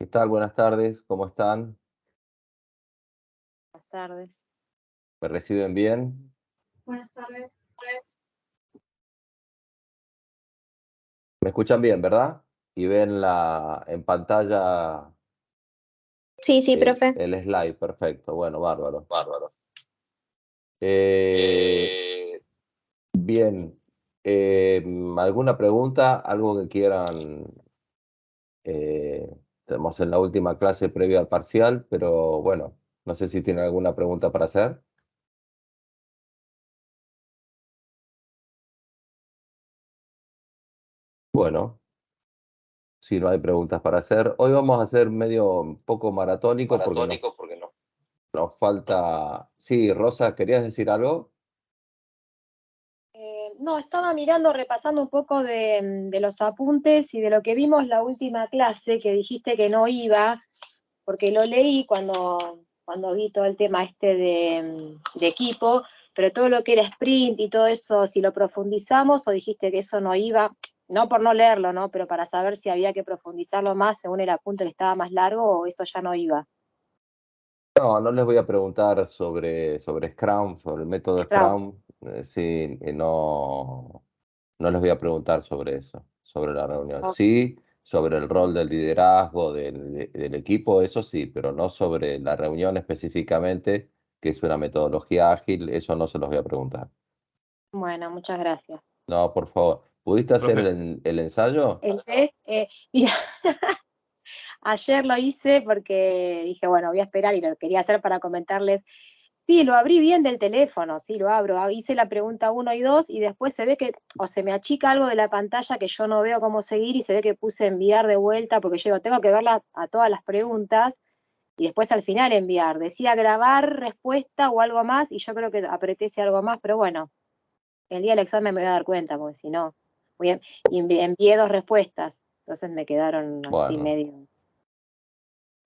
¿Qué tal? Buenas tardes, ¿cómo están? Buenas tardes. ¿Me reciben bien? Buenas tardes. ¿Me escuchan bien, verdad? Y ven en pantalla Sí, sí, profe. el slide, perfecto. Bueno, bárbaro. Bárbaro. Eh, Eh, bien, ¿alguna pregunta? ¿Algo que quieran? Estamos en la última clase previa al parcial, pero bueno, no sé si tienen alguna pregunta para hacer. Bueno, si no hay preguntas para hacer, hoy vamos a hacer medio un poco maratónico porque Maratónico, porque no. nos falta... Sí, Rosa, ¿querías decir algo? No, estaba mirando, repasando un poco de los apuntes y de lo que vimos la última clase, que dijiste que no iba, porque lo leí cuando vi todo el tema este de equipo, pero todo lo que era sprint y todo eso, si lo profundizamos o dijiste que eso no iba, no por no leerlo, ¿no? Pero para saber si había que profundizarlo más según el apunte que estaba más largo o eso ya no iba. No, no les voy a preguntar sobre Scrum, sobre el método Scrum. Scrum. Sí, no, no les voy a preguntar sobre eso, sobre la reunión. Ok. Sí, sobre el rol del liderazgo del equipo, eso sí, pero no sobre la reunión específicamente, que es una metodología ágil, eso no se los voy a preguntar. Bueno, muchas gracias. No, por favor. ¿Pudiste hacer Profe, el ensayo? El test, mira, ayer lo hice porque dije, bueno, voy a esperar y lo quería hacer para comentarles. Sí, lo abrí bien del teléfono, sí, lo abro. Hice la pregunta uno y 2 y después se ve que, o se me achica algo de la pantalla que yo no veo cómo seguir y se ve que puse enviar de vuelta porque yo digo, tengo que verla a todas las preguntas y después al final enviar. Decía grabar respuesta o algo más y yo creo que apreté ese algo más, pero bueno, el día del examen me voy a dar cuenta porque si no, envié 2 respuestas, entonces me quedaron así Bueno, medio.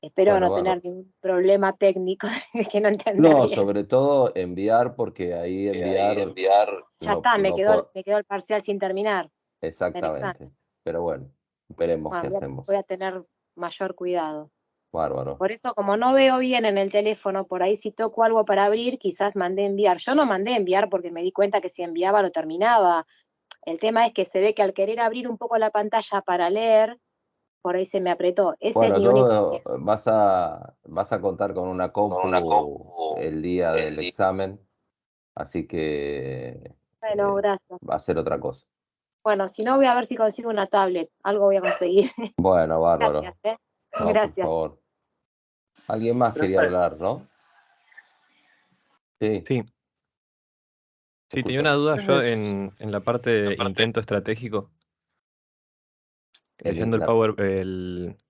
Espero bueno, no tener bárbaro. ningún problema técnico de que no entender No, bien. sobre todo enviar, porque ahí que ahí enviar enviar. Ya no, está, no puedo. me quedó el parcial sin terminar del Exactamente. examen. Pero bueno, veremos qué Bueno, voy hacemos. a tener mayor cuidado. Bárbaro. Por eso, como no veo bien en el teléfono, por ahí si toco algo para abrir, quizás mandé enviar. Yo no mandé enviar porque me di cuenta que si enviaba lo terminaba. El tema es que se ve que al querer abrir un poco la pantalla para leer, por ahí se me apretó. Ese es Bueno, mi único miedo. vas a contar con una Con una compu compu, el día del el día. examen, así que Bueno, gracias. va a ser otra cosa. Bueno, si no, voy a ver si consigo una tablet. Algo voy a conseguir. Bueno, Gracias, bárbaro. ¿eh? No, por Gracias. favor. Alguien más quería Profe, hablar, ¿no? Sí, sí, te sí, tenía una escucho. duda yo Entonces, en la parte de aparte, intento estratégico. El, Leyendo la-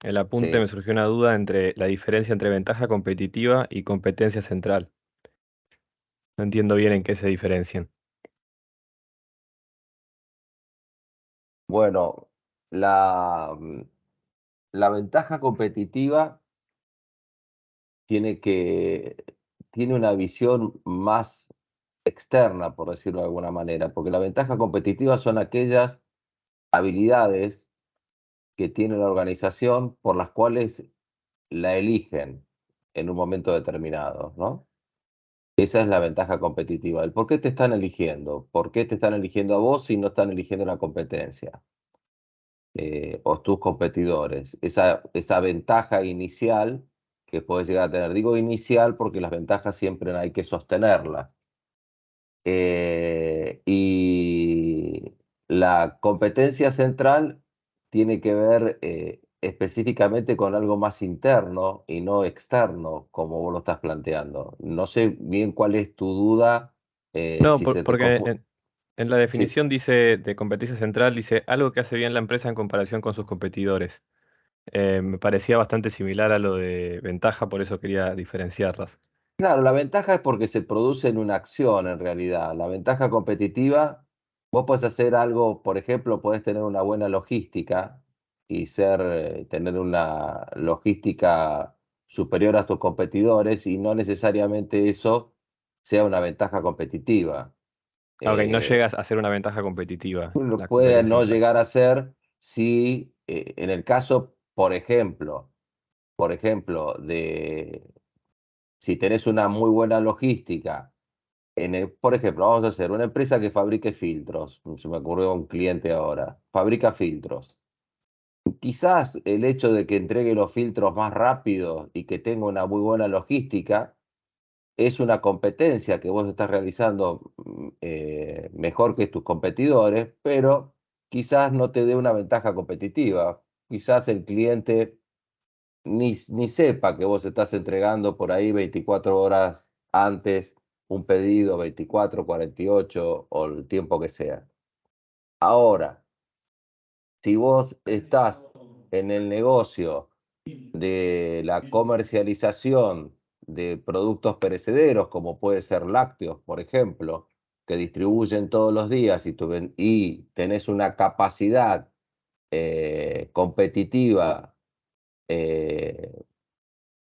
el apunte me sí. surgió una duda entre la diferencia entre ventaja competitiva y competencia central. No entiendo bien en qué se diferencian. Bueno, la ventaja competitiva tiene que, tiene una visión más externa, por decirlo de alguna manera, porque la ventaja competitiva son aquellas habilidades que tiene la organización por las cuales la eligen en un momento determinado, ¿no? Esa es la ventaja competitiva. El por qué te están eligiendo, por qué te están eligiendo a vos si no están eligiendo la competencia o tus competidores. Esa ventaja inicial que puedes llegar a tener. Digo inicial porque las ventajas siempre hay que sostenerlas. Y la competencia central tiene que ver específicamente con algo más interno y no externo, como vos lo estás planteando. No sé bien cuál es tu duda, No, si se te porque confunde. en la Sí, definición dice de competencia central, dice algo que hace bien la empresa en comparación con sus competidores. Me parecía bastante similar a lo de ventaja, por eso quería diferenciarlas. claro, la ventaja es porque se produce en una acción en realidad. La ventaja competitiva, vos podés hacer algo, por ejemplo, podés tener una buena logística y tener una logística superior a tus competidores y no necesariamente eso sea una ventaja competitiva. Ah, ok, no Eh, llegas a ser una ventaja competitiva, Uno la puede competencia no central. llegar a ser si en el caso, por ejemplo, por ejemplo, si tenés una muy buena logística, por ejemplo, vamos a hacer una empresa que fabrique filtros, se me ocurrió un cliente ahora, fabrica filtros. Quizás el hecho de que entregue los filtros más rápido y que tenga una muy buena logística es una competencia que vos estás realizando mejor que tus competidores, pero quizás no te dé una ventaja competitiva. Quizás el cliente ni sepa que vos estás entregando por ahí 24 horas antes un pedido, 24, 48 o el tiempo que sea. Ahora, si vos estás en el negocio de la comercialización de productos perecederos, como puede ser lácteos, por ejemplo, que distribuyen todos los días y tenés una capacidad competitiva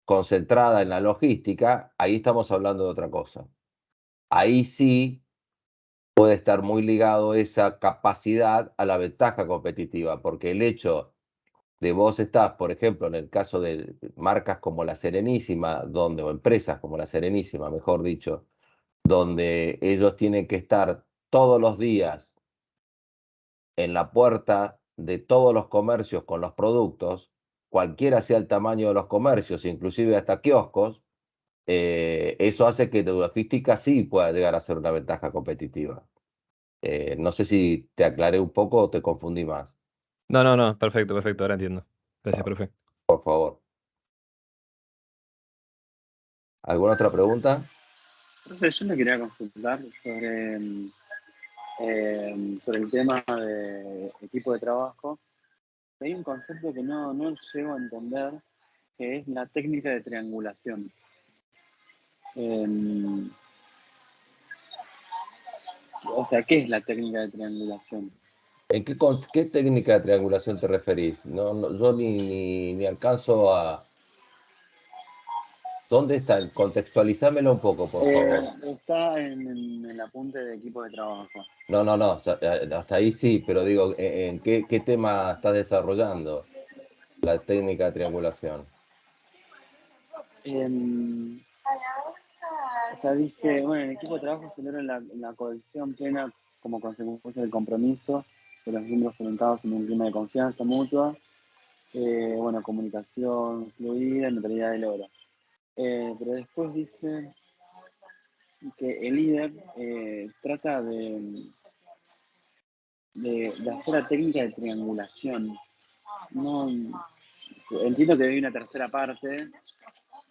concentrada en la logística, ahí estamos hablando de otra cosa. Ahí sí puede estar muy ligado esa capacidad a la ventaja competitiva, porque el hecho de vos estás, por ejemplo, en el caso de marcas como La Serenísima, o empresas como La Serenísima, mejor dicho, donde ellos tienen que estar todos los días en la puerta de todos los comercios con los productos, cualquiera sea el tamaño de los comercios, inclusive hasta kioscos, eso hace que tu logística sí pueda llegar a ser una ventaja competitiva. No sé si te aclaré un poco o te confundí más, No, perfecto, ahora entiendo. Gracias, profe. por favor. ¿Alguna otra pregunta? Profe, yo le quería consultar sobre el tema de equipo de trabajo. Hay un concepto que no llego a entender, que es la técnica de triangulación. O sea, ¿qué es la técnica de triangulación? ¿En qué técnica de triangulación te referís? Yo ni alcanzo a... ¿Dónde está? Contextualizámelo un poco, por favor. Está en el apunte de equipo de trabajo. No, hasta ahí sí, pero digo, ¿en qué tema estás desarrollando la técnica de triangulación? O sea, dice, bueno, el equipo de trabajo se logra la cohesión plena como consecuencia del compromiso de los miembros conectados en un clima de confianza mutua, bueno, comunicación fluida y neutralidad del logro. Pero después dice que el líder trata de hacer la técnica de triangulación. No, entiendo que hay una tercera parte,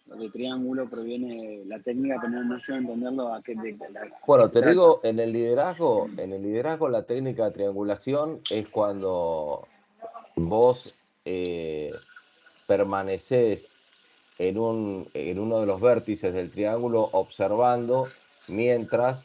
de triángulo proviene la técnica, pero no llego a entenderlo a qué Bueno, se te trata. digo, en el liderazgo la técnica de triangulación es cuando vos permanecés en uno de los vértices del triángulo observando mientras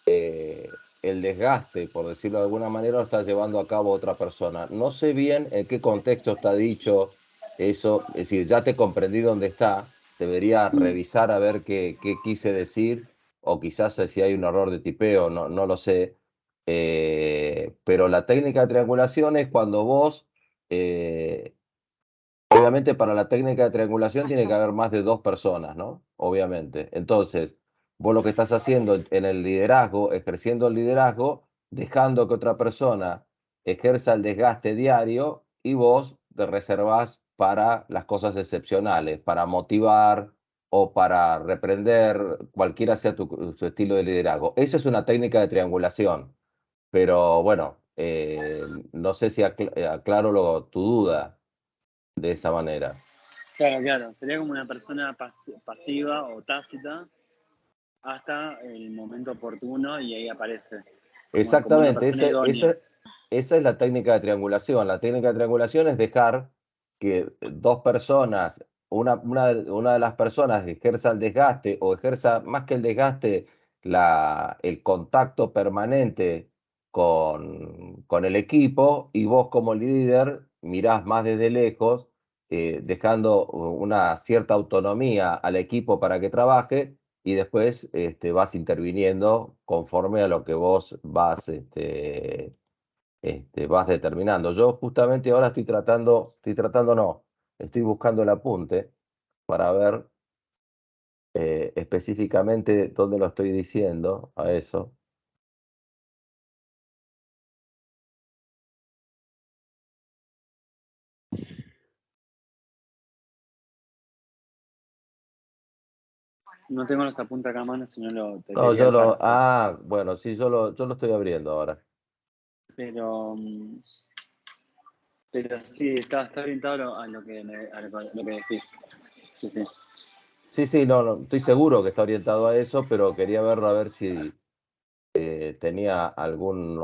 el desgaste, por decirlo de alguna manera, lo está llevando a cabo otra persona. No sé bien en qué contexto está dicho eso, es decir, ya te comprendí dónde está, debería revisar a ver qué quise decir, o quizás si hay un error de tipeo, no lo sé. Pero la técnica de triangulación es cuando vos, obviamente para la técnica de triangulación tiene que haber más de 2 personas, ¿no? Obviamente. Entonces, vos lo que estás haciendo en el liderazgo, ejerciendo el liderazgo, dejando que otra persona ejerza el desgaste diario y vos te reservás para las cosas excepcionales, para motivar o para reprender, cualquiera sea tu estilo de liderazgo. Esa es una técnica de triangulación, pero bueno, no sé si aclaro tu duda de esa manera. Claro, sería como una persona pasiva o tácita hasta el momento oportuno y ahí aparece, como una Exactamente, persona idónea. esa es la técnica de triangulación. La técnica de triangulación es dejar que 2 personas, una de las personas ejerza el desgaste o ejerza más que el desgaste, el contacto permanente con el equipo, y vos como líder mirás más desde lejos, dejando una cierta autonomía al equipo para que trabaje, y después vas interviniendo conforme a lo que vos vas determinando. Yo justamente ahora estoy tratando no, Estoy buscando el apunte para ver específicamente dónde lo estoy diciendo a eso. No tengo los apuntes acá a mano, si no te No, diría para... bueno, sí, yo lo estoy abriendo ahora. Pero sí, está orientado a lo que decís. Sí, sí. Sí, no, estoy seguro que está orientado a eso, pero quería verlo a ver si tenía algún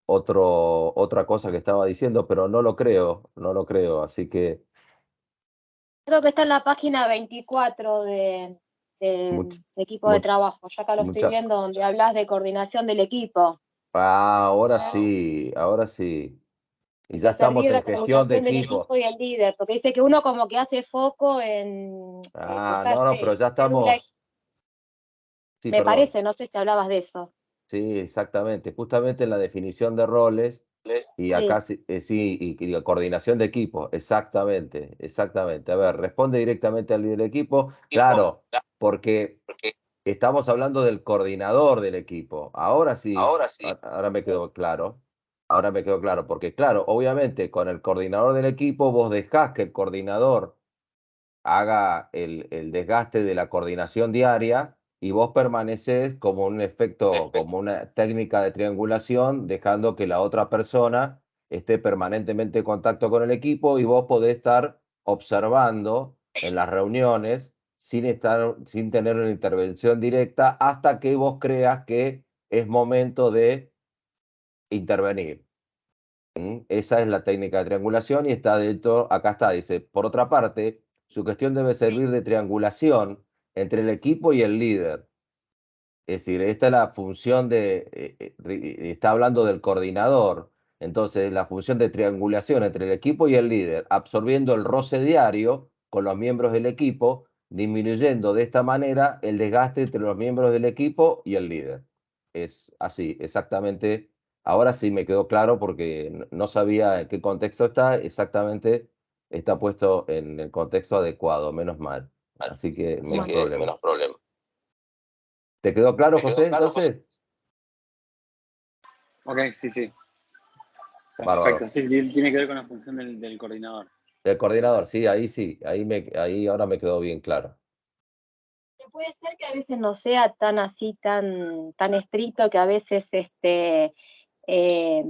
otra cosa que estaba diciendo, pero no lo creo, así que Creo que está en la página 24 de much- equipo de much- trabajo. Ya acá lo estoy mucha... viendo donde hablas de coordinación del equipo. ahora Ah, sí, ahora sí. Y ya dice estamos servir en la gestión de comunicación del equipo. equipo y el líder, porque dice que uno como que hace foco en No, pero buscarse ya cédula, estamos. Sí, me perdón. parece, no sé si hablabas de eso. Sí, exactamente. Justamente en la definición de roles y Sí. acá sí, y la coordinación de equipo, exactamente. A ver, responde directamente al líder del equipo. Claro, porque estamos hablando del coordinador del equipo. Ahora sí, ahora me Sí. quedó claro. Ahora me quedó claro, porque claro, obviamente con el coordinador del equipo vos dejás que el coordinador haga el desgaste de la coordinación diaria y vos permaneces como un efecto, como una técnica de triangulación, dejando que la otra persona esté permanentemente en contacto con el equipo y vos podés estar observando en las reuniones sin tener una intervención directa hasta que vos creas que es momento de intervenir. Esa es la técnica de triangulación y está dentro, acá está, dice, por otra parte, su gestión debe servir de triangulación entre el equipo y el líder. Es decir, esta es la función está hablando del coordinador, entonces la función de triangulación entre el equipo y el líder, absorbiendo el roce diario con los miembros del equipo, disminuyendo de esta manera el desgaste entre los miembros del equipo y el líder. Es así, exactamente. Ahora sí me quedó claro porque no sabía en qué contexto está, exactamente está puesto en el contexto adecuado, menos mal. Así que menos problema. ¿Te quedó claro, José, entonces? Ok, sí. Perfecto. Bárbaro. Sí, tiene que ver con la función del coordinador. El coordinador, sí, ahí ahora me quedó bien claro. Puede ser que a veces no sea tan así, tan estricto, que a veces eh,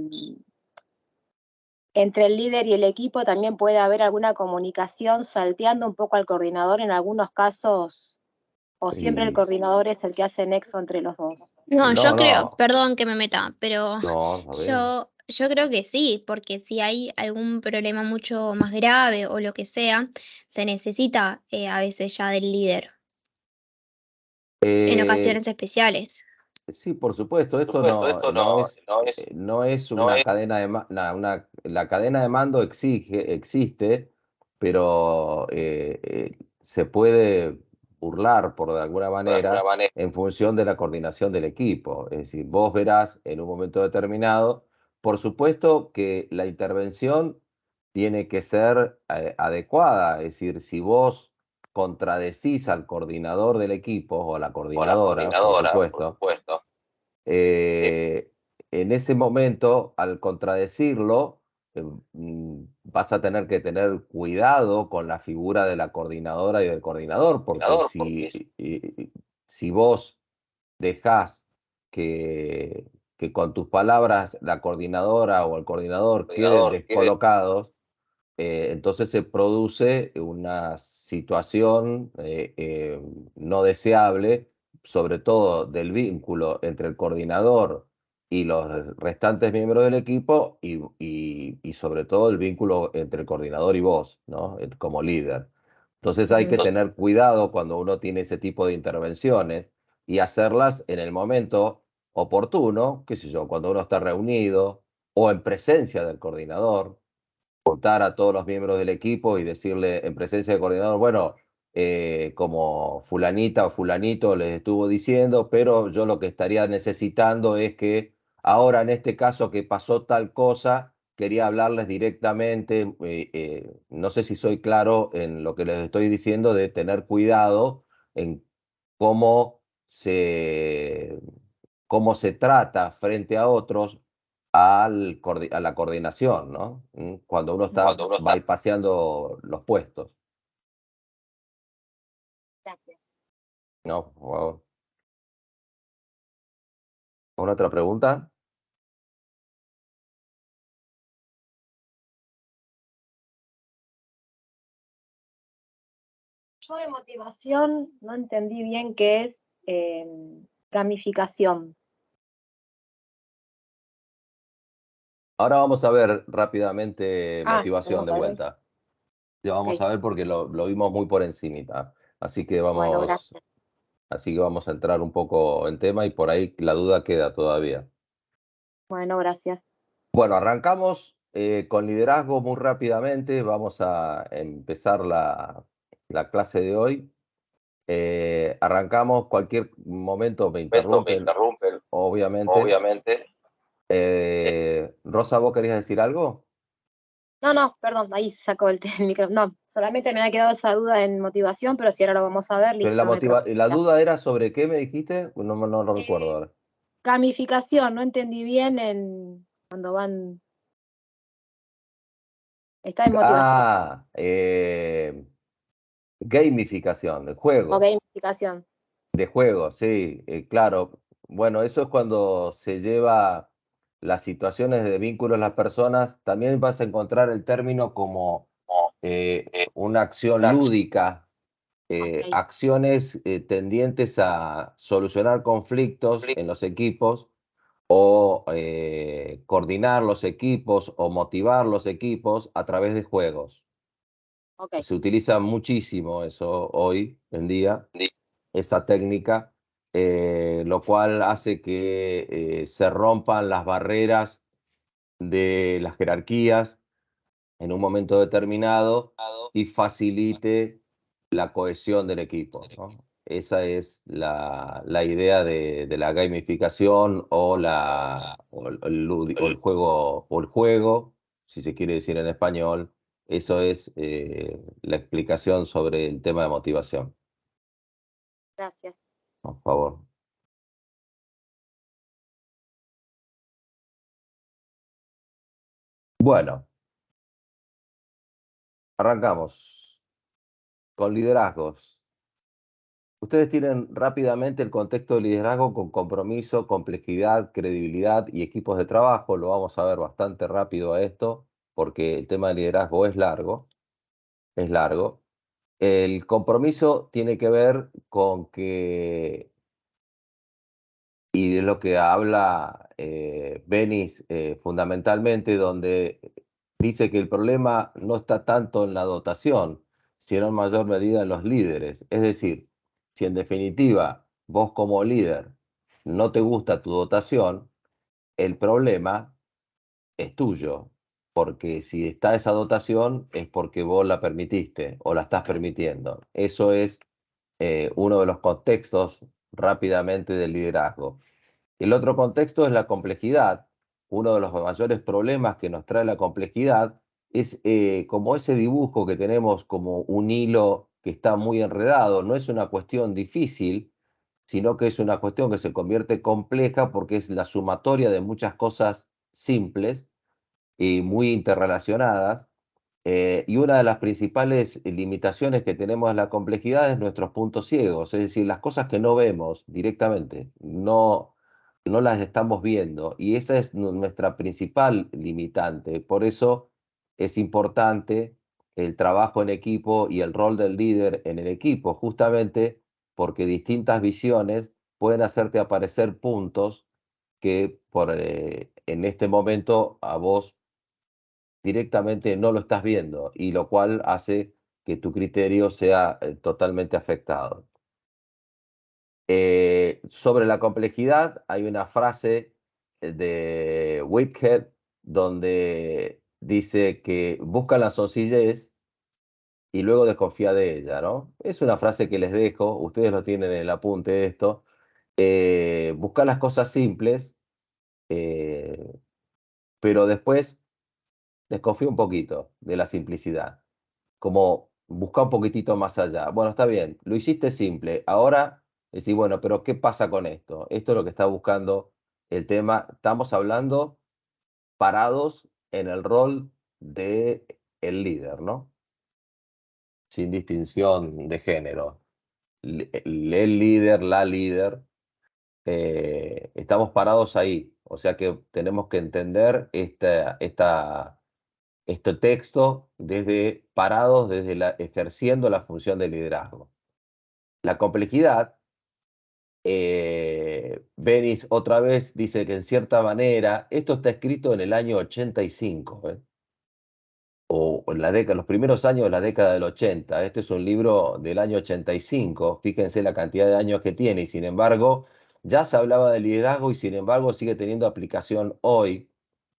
entre el líder y el equipo también puede haber alguna comunicación salteando un poco al coordinador en algunos casos, o siempre el Y coordinador es el que hace nexo entre los dos. No, yo creo, no, perdón que me meta, pero a ver. yo creo que sí, porque si hay algún problema mucho más grave o lo que sea, se necesita a veces ya del líder en Eh, ocasiones especiales. sí, por supuesto, esto no es una cadena de la cadena de mando existe, pero se puede burlar por de alguna manera en función de la coordinación del equipo. Es decir, vos verás en un momento determinado, por supuesto que la intervención tiene que ser adecuada, es decir, si vos contradecís al coordinador del equipo o a la coordinadora, por supuesto, eh, en ese momento, al contradecirlo, vas a tener que tener cuidado con la figura de la coordinadora y del coordinador, porque si vos dejás que con tus palabras la coordinadora o el coordinador queden descolocados, entonces se produce una situación no deseable, sobre todo del vínculo entre el coordinador y los restantes miembros del equipo y sobre todo el vínculo entre el coordinador y vos, ¿no? Como líder. Entonces hay que Ujú. tener cuidado cuando uno tiene ese tipo de intervenciones y hacerlas en el momento oportuno, qué sé yo, cuando uno está reunido o en presencia del coordinador, juntar a todos los miembros del equipo y decirle en presencia del coordinador, bueno, como fulanita o fulanito les estuvo diciendo, pero yo lo que estaría necesitando es que ahora en este caso que pasó tal cosa, quería hablarles directamente, no sé si soy claro en lo que les estoy diciendo, de tener cuidado en cómo cómo se trata frente a otros a la coordinación, ¿no? Cuando uno está bypaseando los puestos, Gracias. ¿no? Por favor. ¿Alguna otra pregunta? Yo de motivación no entendí bien qué es gamificación. Ahora vamos a ver rápidamente motivación vamos de a ver. vuelta. Ya vamos Ok. a ver porque lo vimos muy por encimita. Así que Bueno, gracias. vamos a entrar un poco en tema y por ahí la duda queda todavía. Bueno, gracias. Bueno, arrancamos con liderazgo muy rápidamente. Vamos a empezar la clase de hoy. Arrancamos, cualquier momento me interrumpen, obviamente. Rosa, ¿vos querías decir algo? No, perdón, ahí se sacó el micrófono. No, solamente me había quedado esa duda en motivación, pero si ahora lo vamos a ver, Pero listo, no hay problema. la duda era sobre qué me dijiste, no lo recuerdo ahora. Gamificación, no entendí bien cuando van. Está en motivación. Gamificación, de O juego. gamificación. De juego, sí, claro. Bueno, eso es cuando se lleva las situaciones de vínculos en las personas. También vas a encontrar el término como una acción lúdica, Ok, acciones tendientes a solucionar conflictos en los equipos o coordinar los equipos o motivar los equipos a través de juegos. ok. Se utiliza muchísimo eso hoy en día, esa técnica, lo cual hace que se rompan las barreras de las jerarquías en un momento determinado y facilite la cohesión del equipo, ¿no? Esa es la idea de la gamificación o el juego, si se quiere decir en español. Eso es la explicación sobre el tema de motivación, Gracias. por favor. Bueno, arrancamos con liderazgos. Ustedes tienen rápidamente el contexto de liderazgo con compromiso, complejidad, credibilidad y equipos de trabajo. Lo vamos a ver bastante rápido a esto, porque el tema de liderazgo es largo, es largo. El compromiso tiene que ver con que, y de lo que habla Benis fundamentalmente, donde dice que el problema no está tanto en la dotación, sino en mayor medida en los líderes. Es decir, si en definitiva vos como líder no te gusta tu dotación, el problema es tuyo, porque si está esa dotación es porque vos la permitiste o la estás permitiendo. Eso es uno de los contextos rápidamente del liderazgo. El otro contexto es la complejidad. Uno de los mayores problemas que nos trae la complejidad es como ese dibujo que tenemos como un hilo que está muy enredado. No es una cuestión difícil, sino que es una cuestión que se convierte compleja porque es la sumatoria de muchas cosas simples y muy interrelacionadas. Y una de las principales limitaciones que tenemos en la complejidad es nuestros puntos ciegos, es decir, las cosas que no vemos directamente, no las estamos viendo. Y esa es nuestra principal limitante. Por eso es importante el trabajo en equipo y el rol del líder en el equipo, justamente porque distintas visiones pueden hacerte aparecer puntos que en este momento a vos directamente no lo estás viendo y lo cual hace que tu criterio sea totalmente afectado. Sobre la complejidad hay una frase de Whitehead donde dice que busca la sencillez y luego desconfía de ella, ¿no? Es una frase que les dejo, ustedes lo tienen en el apunte de esto. Buscar las cosas simples, pero después desconfío un poquito de la simplicidad, como buscar un poquitito más allá. Bueno, está bien, lo hiciste simple, ahora decís, bueno, pero ¿qué pasa con esto? Esto es lo que está buscando el tema. Estamos hablando parados en el rol de el líder, ¿no? Sin distinción de género. El líder, la líder, estamos parados ahí. O sea que tenemos que entender este texto desde parados, desde ejerciendo la función de liderazgo. La complejidad, Benis otra vez dice que en cierta manera, esto está escrito en el año 85, o en la década, los primeros años de la década del 80. Este es un libro del año 85, fíjense la cantidad de años que tiene, y sin embargo, ya se hablaba de liderazgo y sin embargo sigue teniendo aplicación hoy,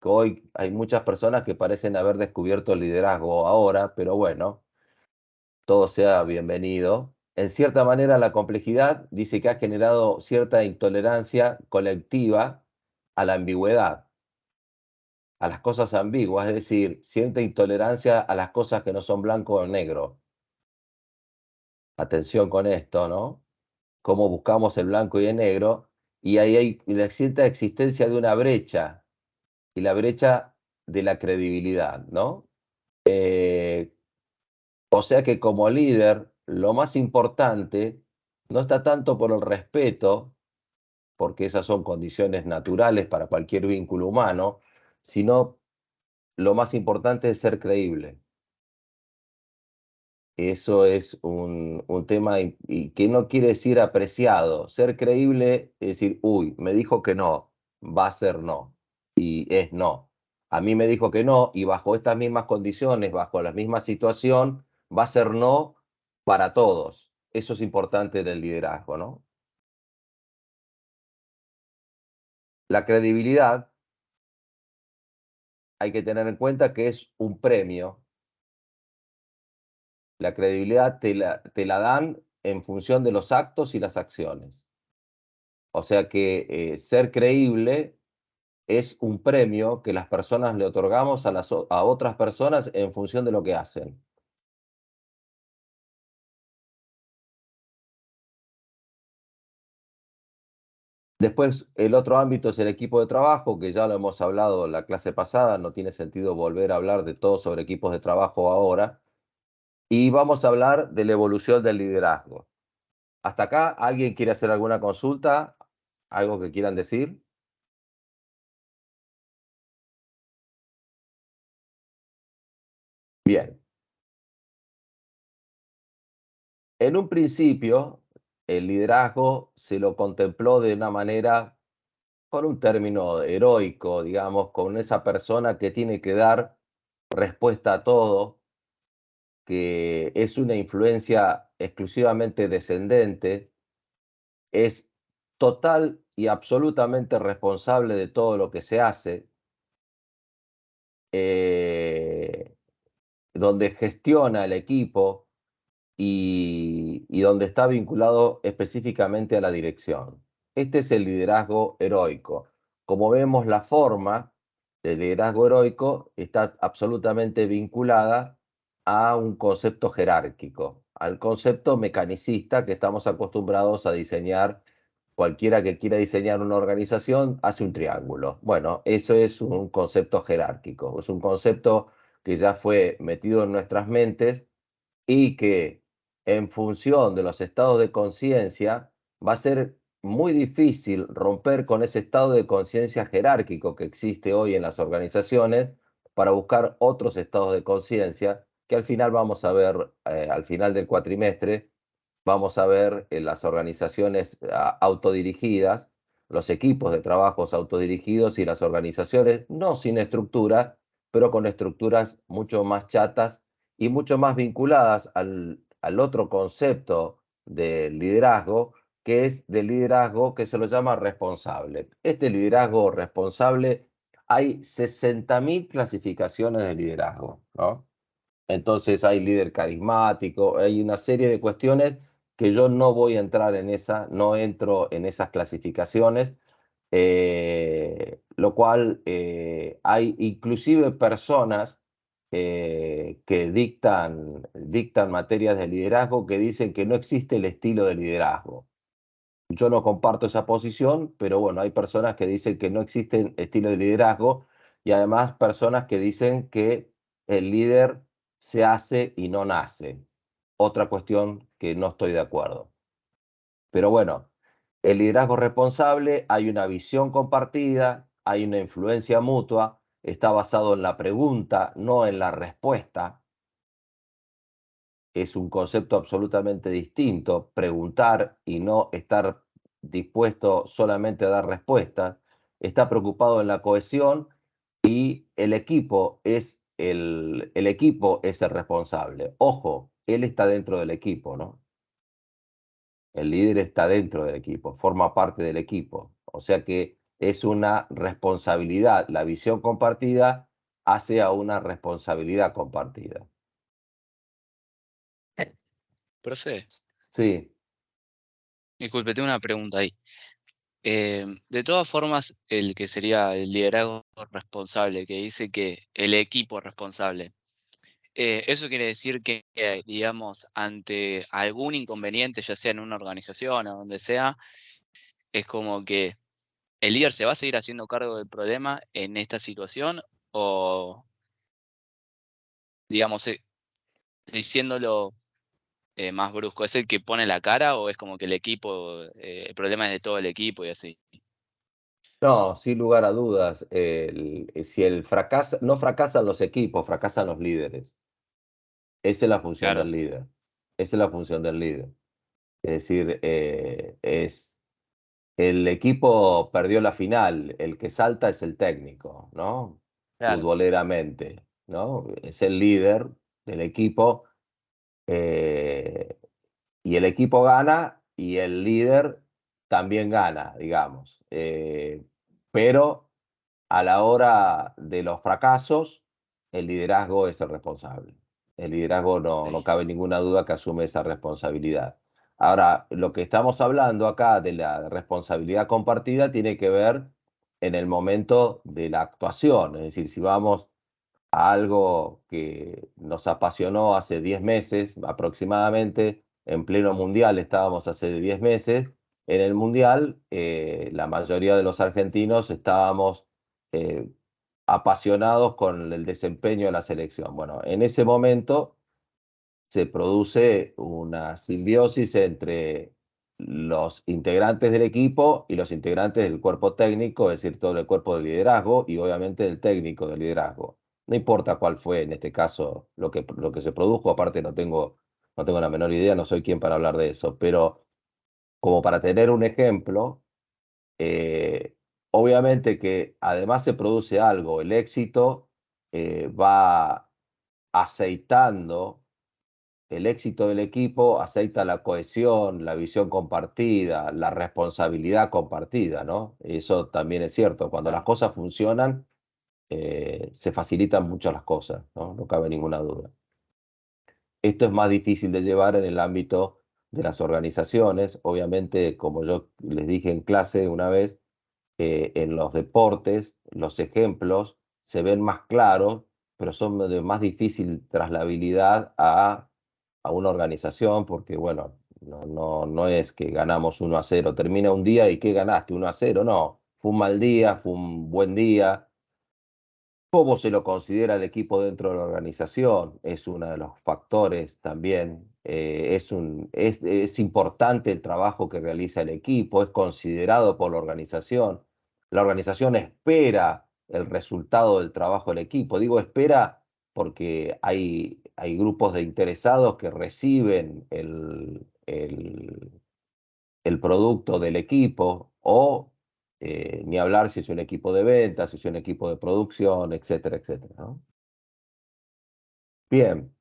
que hoy hay muchas personas que parecen haber descubierto el liderazgo ahora, pero bueno, todo sea bienvenido. En cierta manera, la complejidad dice que ha generado cierta intolerancia colectiva a la ambigüedad, a las cosas ambiguas, es decir, cierta intolerancia a las cosas que no son blanco o negro. Atención con esto, ¿no? Cómo buscamos el blanco y el negro, y ahí hay la cierta existencia de una brecha, y la brecha de la credibilidad, ¿no? O sea que como líder, lo más importante no está tanto por el respeto, porque esas son condiciones naturales para cualquier vínculo humano, sino lo más importante es ser creíble. Eso es un tema y que no quiere decir apreciado. Ser creíble es decir, uy, me dijo que no, va a ser no, y es no. A mí me dijo que no, y bajo estas mismas condiciones, bajo la misma situación, va a ser no para todos. Eso es importante del liderazgo, ¿no? La credibilidad, hay que tener en cuenta que es un premio. La credibilidad te la dan en función de los actos y las acciones. O sea que ser creíble es un premio que las personas le otorgamos a otras personas en función de lo que hacen. Después, el otro ámbito es el equipo de trabajo, que ya lo hemos hablado en la clase pasada, no tiene sentido volver a hablar de todo sobre equipos de trabajo ahora. Y vamos a hablar de la evolución del liderazgo. ¿Hasta acá alguien quiere hacer alguna consulta? ¿Algo que quieran decir? Bien. En un principio, el liderazgo se lo contempló de una manera, con un término heroico, digamos, con esa persona que tiene que dar respuesta a todo, que es una influencia exclusivamente descendente, es total y absolutamente responsable de todo lo que se hace, eh, donde gestiona el equipo y donde está vinculado específicamente a la dirección. Este es el liderazgo heroico. Como vemos, la forma del liderazgo heroico está absolutamente vinculada a un concepto jerárquico, al concepto mecanicista que estamos acostumbrados a diseñar. Cualquiera que quiera diseñar una organización hace un triángulo. Bueno, eso es un concepto jerárquico, es un concepto que ya fue metido en nuestras mentes y que en función de los estados de conciencia va a ser muy difícil romper con ese estado de conciencia jerárquico que existe hoy en las organizaciones para buscar otros estados de conciencia que al final vamos a ver, al final del cuatrimestre, vamos a ver en las organizaciones autodirigidas, los equipos de trabajos autodirigidos y las organizaciones no sin estructura, pero con estructuras mucho más chatas y mucho más vinculadas al otro concepto del liderazgo, que es del liderazgo que se lo llama responsable. Este liderazgo responsable, hay 60.000 clasificaciones de liderazgo, ¿no? Entonces hay líder carismático, hay una serie de cuestiones que yo no voy a entrar en esa, no entro en esas clasificaciones. lo cual hay inclusive personas que dictan materias de liderazgo que dicen que no existe el estilo de liderazgo. Yo no comparto esa posición, pero bueno, hay personas que dicen que no existe estilo de liderazgo y además personas que dicen que el líder se hace y no nace. Otra cuestión que no estoy de acuerdo. Pero bueno, el liderazgo responsable, hay una visión compartida, hay una influencia mutua, está basado en la pregunta, no en la respuesta. Es un concepto absolutamente distinto, preguntar y no estar dispuesto solamente a dar respuestas. Está preocupado en la cohesión y el equipo es el equipo es el responsable. Ojo, él está dentro del equipo, ¿no? El líder está dentro del equipo, forma parte del equipo. O sea que es una responsabilidad. La visión compartida hace a una responsabilidad compartida. Profe, Sí. disculpe, tengo una pregunta ahí. De todas formas, el que sería el liderazgo responsable, que dice que el equipo es responsable, eso quiere decir que, digamos, ante algún inconveniente, ya sea en una organización o donde sea, es como que el líder se va a seguir haciendo cargo del problema en esta situación o, digamos, diciéndolo más brusco, ¿es el que pone la cara o es como que el equipo, el problema es de todo el equipo y así? No, sin lugar a dudas. Si no fracasan los equipos, fracasan los líderes. Esa es la función Claro, del líder. Esa es la función del líder. Es decir, el equipo perdió la final, el que salta es el técnico, ¿no? claro, Futboleramente, ¿no? Es el líder del equipo y el equipo gana y el líder también gana, digamos. Pero a la hora de los fracasos, el liderazgo es el responsable. El liderazgo no sí, cabe ninguna duda que asume esa responsabilidad. Ahora, lo que estamos hablando acá de la responsabilidad compartida tiene que ver en el momento de la actuación. Es decir, si vamos a algo que nos apasionó hace 10 meses aproximadamente, en pleno mundial estábamos hace 10 meses, en el mundial la mayoría de los argentinos estábamos eh, apasionados con el desempeño de la selección. Bueno, en ese momento se produce una simbiosis entre los integrantes del equipo y los integrantes del cuerpo técnico, es decir, todo el cuerpo de liderazgo y obviamente el técnico de liderazgo. No importa cuál fue en este caso lo que se produjo, aparte no tengo la menor idea, no soy quien para hablar de eso, pero como para tener un ejemplo, eh, obviamente que además se produce algo, el éxito va aceitando el éxito del equipo aceita la cohesión, la visión compartida, la responsabilidad compartida, ¿no? Eso también es cierto. Cuando las claro, cosas funcionan, se facilitan mucho las cosas, ¿no? No cabe ninguna duda. Esto es más difícil de llevar en el ámbito de las organizaciones. Obviamente, como yo les dije en clase una vez, en los deportes los ejemplos se ven más claros, pero son de más difícil trasladabilidad a una organización, porque bueno, no es que ganamos 1-0, termina un día y ¿qué ganaste? 1-0, no, fue un mal día, fue un buen día. ¿Cómo se lo considera el equipo dentro de la organización? Es uno de los factores también. Es importante el trabajo que realiza el equipo, es considerado por la organización. La organización espera el resultado del trabajo del equipo. Digo espera porque hay grupos de interesados que reciben el producto del equipo o ni hablar si es un equipo de ventas, si es un equipo de producción, etcétera, etcétera, ¿no? Bien,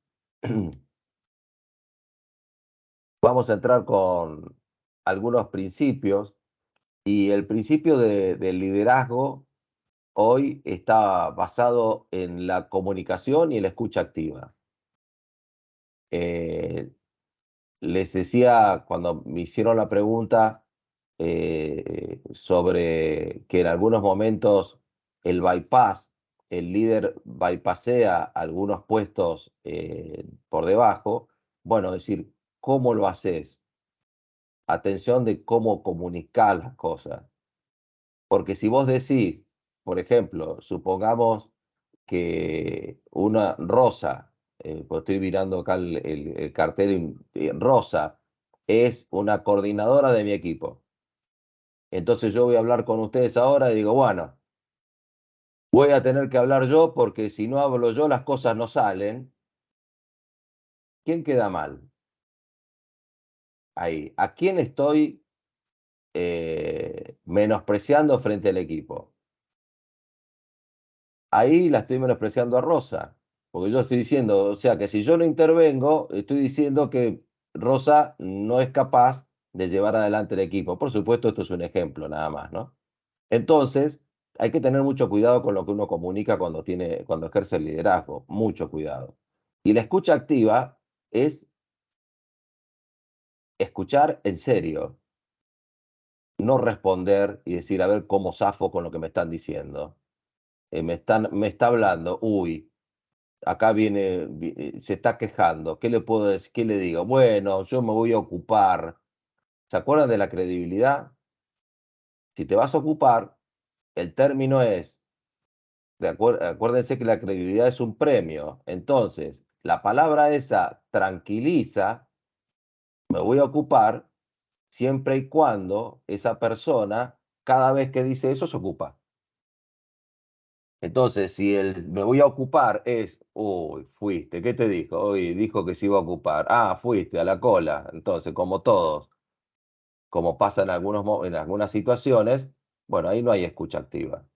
vamos a entrar con algunos principios y el principio del liderazgo hoy está basado en la comunicación y la escucha activa. Eh, Les decía cuando me hicieron la pregunta sobre que en algunos momentos el bypass, el líder bypassea algunos puestos por debajo, bueno, es decir, ¿cómo lo haces? Atención de cómo comunicar las cosas. Porque si vos decís, por ejemplo, supongamos que una Rosa, pues estoy mirando acá el cartel, Rosa es una coordinadora de mi equipo. Entonces yo voy a hablar con ustedes ahora y digo, bueno, voy a tener que hablar yo porque si no hablo yo las cosas no salen. ¿Quién queda mal? Ahí. ¿A quién estoy menospreciando frente al equipo? Ahí la estoy menospreciando a Rosa, porque yo estoy diciendo, o sea, que si yo no intervengo, estoy diciendo que Rosa no es capaz de llevar adelante el equipo. Por supuesto, esto es un ejemplo nada más, ¿no? Entonces, hay que tener mucho cuidado con lo que uno comunica cuando ejerce el liderazgo, mucho cuidado. Y la escucha activa es escuchar en serio, no responder y decir, a ver cómo zafo con lo que me están diciendo. Me está hablando, uy, acá se está quejando, ¿qué le puedo decir? ¿Qué le digo? Bueno, yo me voy a ocupar. ¿Se acuerdan de la credibilidad? Si te vas a ocupar, el término es, acuérdense que la credibilidad es un premio. Entonces, la palabra esa tranquiliza, me voy a ocupar, siempre y cuando esa persona, cada vez que dice eso, se ocupa. Entonces, si el me voy a ocupar es, uy, fuiste, ¿qué te dijo? Hoy dijo que se iba a ocupar. Ah, fuiste a la cola. Entonces, como todos, como pasa en algunas situaciones, bueno, ahí no hay escucha activa.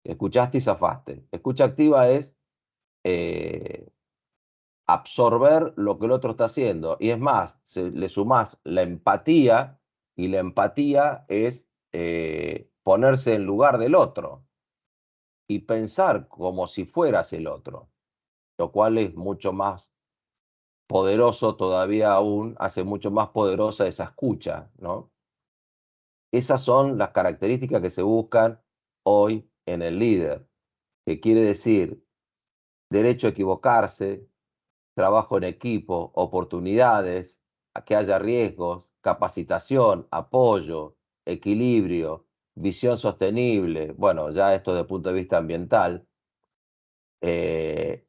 Escuchaste y zafaste. Escucha activa es eh, absorber lo que el otro está haciendo. Y es más, le sumás la empatía, y la empatía es ponerse en lugar del otro y pensar como si fueras el otro, lo cual es mucho más poderoso todavía aún, hace mucho más poderosa esa escucha, ¿no? Esas son las características que se buscan hoy en el líder, que quiere decir derecho a equivocarse, trabajo en equipo, oportunidades, a que haya riesgos, capacitación, apoyo, equilibrio, visión sostenible, bueno, ya esto desde el punto de vista ambiental, eh,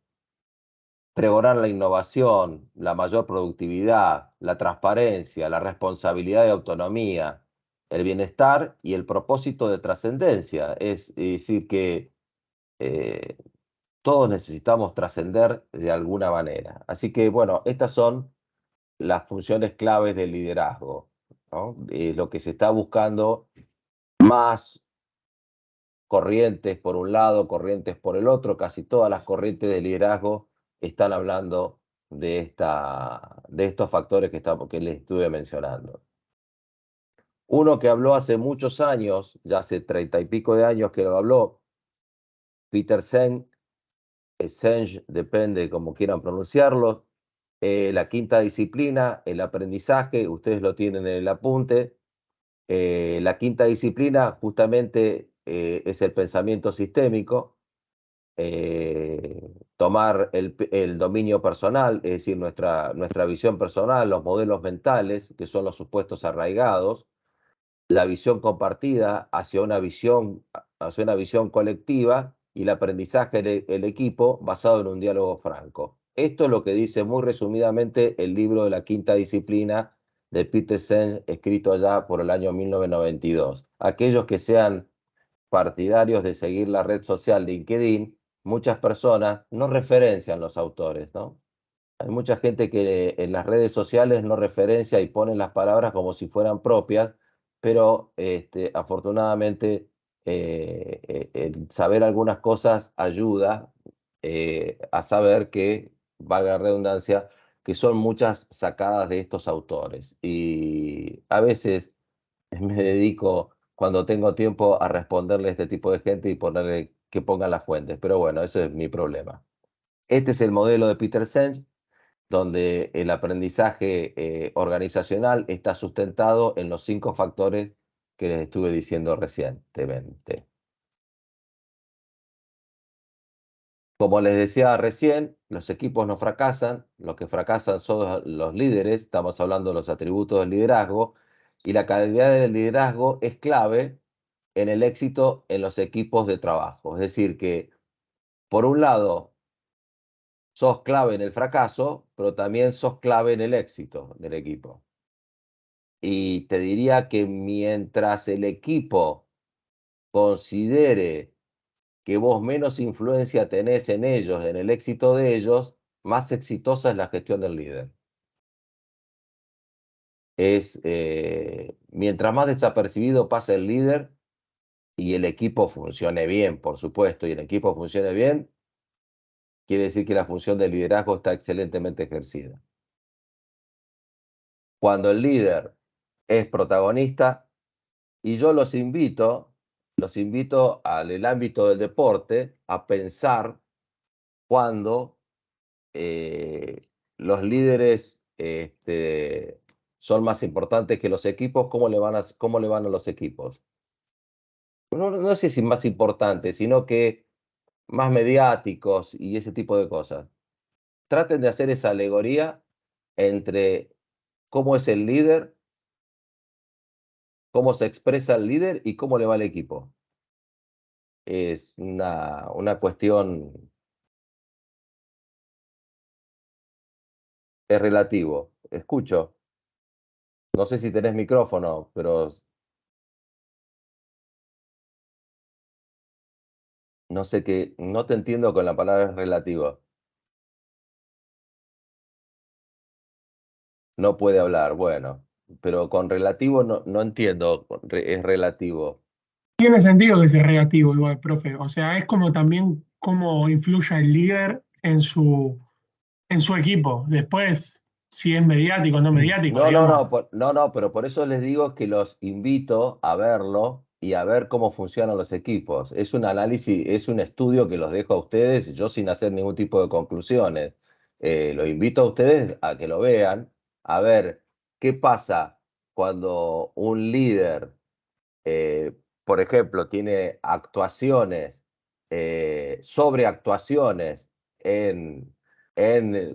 pregonar la innovación, la mayor productividad, la transparencia, la responsabilidad y autonomía, el bienestar y el propósito de trascendencia. Es decir, que eh, todos necesitamos trascender de alguna manera. Así que, bueno, estas son las funciones claves del liderazgo, ¿no? Lo que se está buscando, más corrientes por un lado, corrientes por el otro, casi todas las corrientes de liderazgo están hablando de estos factores que les estuve mencionando. Uno que habló hace muchos años, ya hace 30 y pico de años que lo habló, Peter Senge, Senge, depende como quieran pronunciarlo, la quinta disciplina, el aprendizaje, ustedes lo tienen en el apunte. La quinta disciplina justamente es el pensamiento sistémico, tomar el dominio personal, es decir, nuestra visión personal, los modelos mentales, que son los supuestos arraigados, la visión compartida hacia una visión colectiva y el aprendizaje del equipo basado en un diálogo franco. Esto es lo que dice muy resumidamente el libro de la quinta disciplina de Peter Senge, escrito allá por el año 1992. Aquellos que sean partidarios de seguir la red social LinkedIn, muchas personas no referencian los autores, ¿no? Hay mucha gente que en las redes sociales no referencia y pone las palabras como si fueran propias, pero afortunadamente el saber algunas cosas ayuda a saber que, valga la redundancia, que son muchas sacadas de estos autores. Y a veces me dedico, cuando tengo tiempo, a responderle a este tipo de gente y ponerle que pongan las fuentes. Pero bueno, eso es mi problema. Este es el modelo de Peter Senge, donde el aprendizaje organizacional está sustentado en los 5 factores que les estuve diciendo recientemente. Como les decía recién, los equipos no fracasan, los que fracasan son los líderes, estamos hablando de los atributos del liderazgo, y la calidad del liderazgo es clave en el éxito en los equipos de trabajo. Es decir, que por un lado sos clave en el fracaso, pero también sos clave en el éxito del equipo. Y te diría que mientras el equipo considere que vos menos influencia tenés en ellos, en el éxito de ellos, más exitosa es la gestión del líder. Mientras más desapercibido pasa el líder y el equipo funcione bien, por supuesto, y el equipo funcione bien, quiere decir que la función del liderazgo está excelentemente ejercida. Cuando el líder es protagonista, y yo los invito al el ámbito del deporte a pensar cuando los líderes son más importantes que los equipos, ¿cómo le van a los equipos? No sé si más importantes, sino que más mediáticos y ese tipo de cosas. Traten de hacer esa alegoría entre cómo es el líder, cómo se expresa el líder y cómo le va al equipo. Es una cuestión, es relativo. Escucho. No sé si tenés micrófono, pero no sé qué, no te entiendo con la palabra relativo. No puede hablar, bueno, pero con relativo no entiendo, es relativo. Tiene sentido que sea relativo igual, profe. O sea, es como también cómo influye el líder en su equipo. Después, si es mediático o no mediático, digamos. No, pero por eso les digo que los invito a verlo y a ver cómo funcionan los equipos. Es un análisis, es un estudio que los dejo a ustedes, yo sin hacer ningún tipo de conclusiones. Los invito a ustedes a que lo vean, a ver qué pasa cuando un líder por ejemplo, tiene actuaciones, sobreactuaciones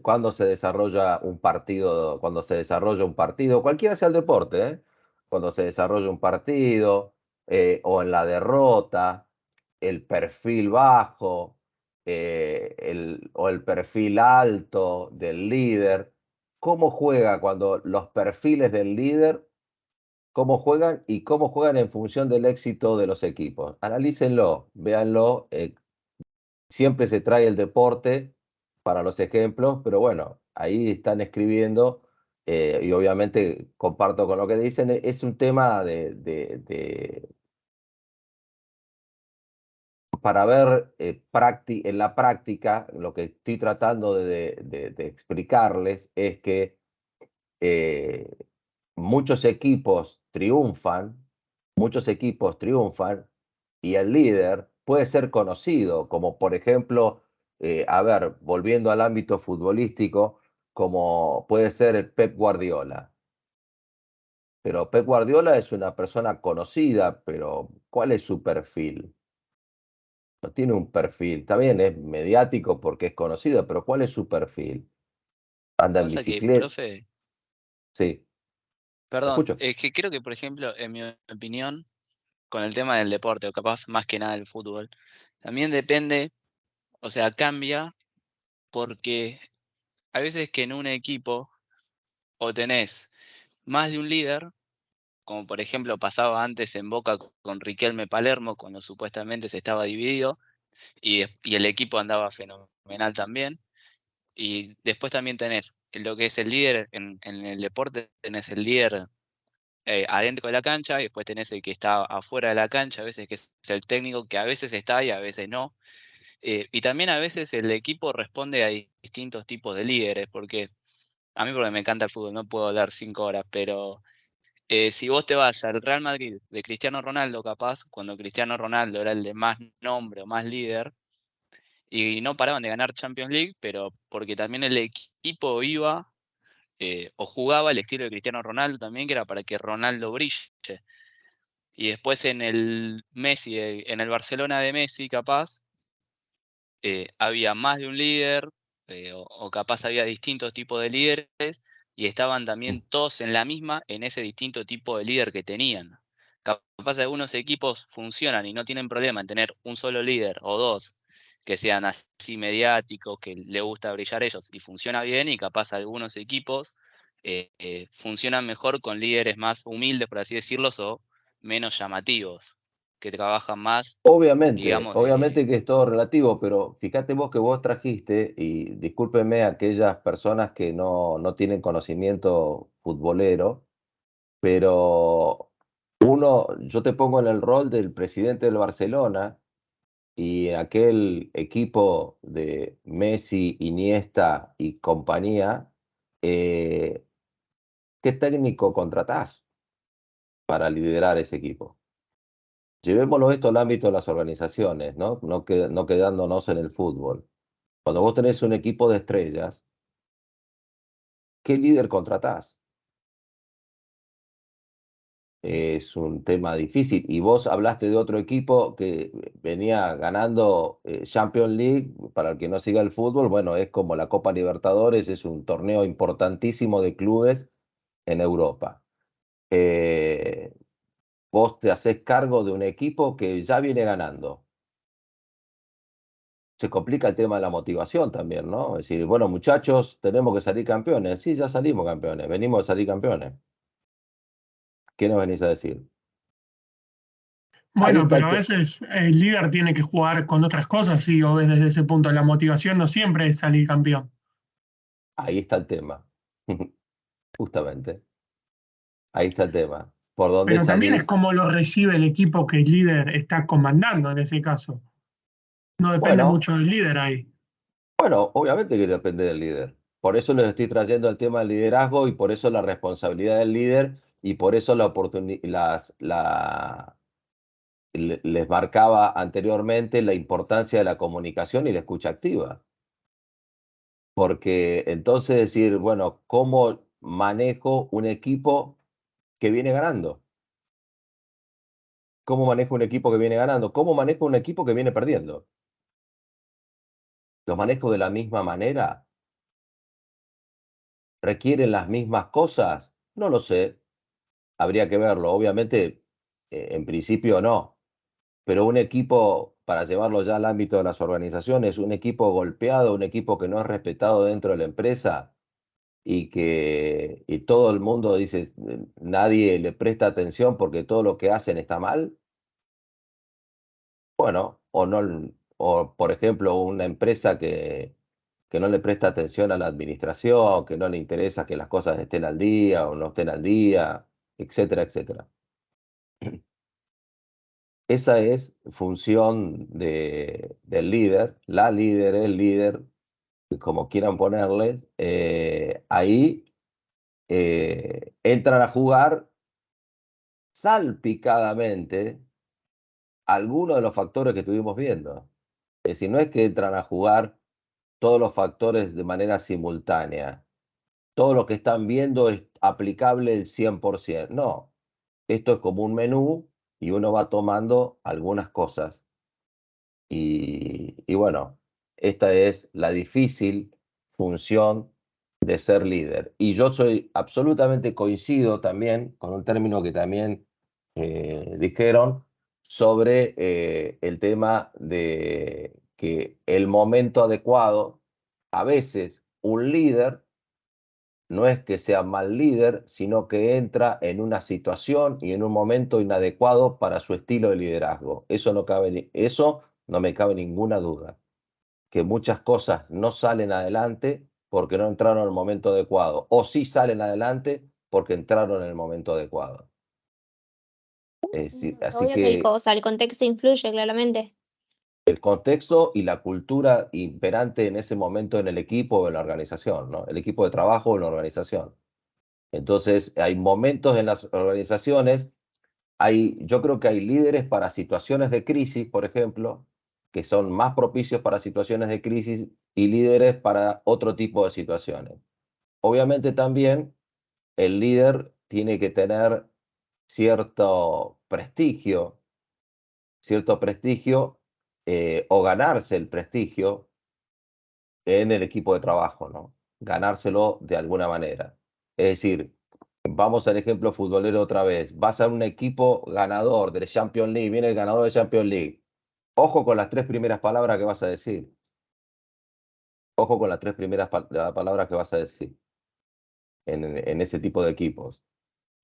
cuando se desarrolla un partido, cualquiera sea el deporte, cuando se desarrolla un partido o en la derrota, el perfil bajo o el perfil alto del líder, cómo juega cuando los perfiles del líder cómo juegan y cómo juegan en función del éxito de los equipos. Analícenlo, véanlo. Siempre se trae el deporte para los ejemplos, pero bueno, ahí están escribiendo y obviamente comparto con lo que dicen. Es un tema para ver en la práctica, lo que estoy tratando de explicarles es que eh, muchos equipos triunfan, muchos equipos triunfan y el líder puede ser conocido, como por ejemplo, a ver, volviendo al ámbito futbolístico, como puede ser el Pep Guardiola. Pero Pep Guardiola es una persona conocida, pero ¿cuál es su perfil? No tiene un perfil. Está bien, es mediático porque es conocido, pero ¿cuál es su perfil? Anda en Pasa que, bicicleta. profe, Sí, perdón, escucho. es que creo que, por ejemplo, en mi opinión, con el tema del deporte, o capaz más que nada del fútbol, también depende, o sea, cambia porque hay veces que en un equipo o tenés más de un líder, como por ejemplo pasaba antes en Boca con Riquelme Palermo, cuando supuestamente se estaba dividido y el equipo andaba fenomenal también. Y después también tenés lo que es el líder en el deporte, tenés el líder adentro de la cancha y después tenés el que está afuera de la cancha, a veces que es el técnico, que a veces está y a veces no. Y también a veces el equipo responde a distintos tipos de líderes, porque a mí porque me encanta el fútbol, no puedo hablar 5 horas, pero si vos te vas al Real Madrid de Cristiano Ronaldo, capaz, cuando Cristiano Ronaldo era el de más nombre o más líder, y no paraban de ganar Champions League, pero porque también el equipo iba o jugaba el estilo de Cristiano Ronaldo también, que era para que Ronaldo brille. Y después en el Messi, en el Barcelona de Messi, capaz, había más de un líder, o capaz había distintos tipos de líderes, y estaban también todos en la misma, en ese distinto tipo de líder que tenían. Capaz algunos equipos funcionan y no tienen problema en tener un solo líder o dos que sean así mediáticos, que le gusta brillar ellos, y funciona bien, y capaz algunos equipos funcionan mejor con líderes más humildes, por así decirlo, o menos llamativos, que trabajan más, Obviamente, digamos, obviamente que es todo relativo, pero fíjate vos que vos trajiste, y discúlpenme a aquellas personas que no tienen conocimiento futbolero, pero yo te pongo en el rol del presidente del Barcelona y en aquel equipo de Messi, Iniesta y compañía, ¿qué técnico contratás para liderar ese equipo? Llevémoslo esto al ámbito de las organizaciones, ¿no? No quedándonos en el fútbol. Cuando vos tenés un equipo de estrellas, ¿qué líder contratás? Es un tema difícil. Y vos hablaste de otro equipo que venía ganando Champions League. Para el que no siga el fútbol, bueno, es como la Copa Libertadores, es un torneo importantísimo de clubes en Europa. Vos te hacés cargo de un equipo que ya viene ganando. Se complica el tema de la motivación también, ¿no? Es decir, bueno, muchachos, tenemos que salir campeones. Sí, ya salimos campeones, venimos a salir campeones. ¿Qué nos venís a decir? Ahí Bueno, está pero a veces el líder tiene que jugar con otras cosas, si o ves desde ese punto. La motivación no siempre es salir campeón. ahí está el tema. Justamente. Ahí está el tema. ¿Por dónde Pero también es salís? como lo recibe el equipo que el líder está comandando en ese caso. No depende Bueno, mucho del líder ahí. bueno, obviamente que depende del líder. Por eso les estoy trayendo el tema del liderazgo y por eso la responsabilidad del líder y por eso les marcaba anteriormente la importancia de la comunicación y la escucha activa. Porque entonces decir, bueno, ¿cómo manejo un equipo que viene ganando? ¿Cómo manejo un equipo que viene ganando? ¿Cómo manejo un equipo que viene perdiendo? ¿Los manejo de la misma manera? ¿Requieren las mismas cosas? No lo sé, habría que verlo. Obviamente, en principio no, pero un equipo, para llevarlo ya al ámbito de las organizaciones, un equipo golpeado, un equipo que no es respetado dentro de la empresa y todo el mundo dice, nadie le presta atención porque todo lo que hacen está mal. Bueno, o no, o por ejemplo, una empresa que no le presta atención a la administración, que no le interesa que las cosas estén al día o no estén al día, etcétera, etcétera. Esa es función del líder, la líder, el líder, como quieran ponerle. Ahí entran a jugar salpicadamente algunos de los factores que estuvimos viendo. Es decir, no es que entran a jugar todos los factores de manera simultánea. Todo lo que están viendo es aplicable el 100%. No, esto es como un menú y uno va tomando algunas cosas. Y bueno, esta es la difícil función de ser líder. Y yo soy absolutamente coincido también con un término que también dijeron sobre el tema de que el momento adecuado, a veces un líder no es que sea mal líder, sino que entra en una situación y en un momento inadecuado para su estilo de liderazgo. Eso no me cabe ninguna duda, que muchas cosas no salen adelante porque no entraron en el momento adecuado, o sí salen adelante porque entraron en el momento adecuado. Así Obvio que que el contexto influye claramente. el contexto y la cultura imperante en ese momento en el equipo o en la organización, ¿no? El equipo de trabajo o en la organización. Entonces, hay momentos en las organizaciones, yo creo que hay líderes para situaciones de crisis, por ejemplo, que son más propicios para situaciones de crisis y líderes para otro tipo de situaciones. Obviamente también el líder tiene que tener cierto prestigio, cierto prestigio o ganarse el prestigio en el equipo de trabajo, ¿no? Ganárselo de alguna manera. Es decir, vamos al ejemplo futbolero otra vez. Vas a un equipo ganador del Champions League, viene el ganador de Champions League. Ojo con las 3 primeras palabras que vas a decir. Ojo con las 3 primeras palabras que vas a decir en ese tipo de equipos.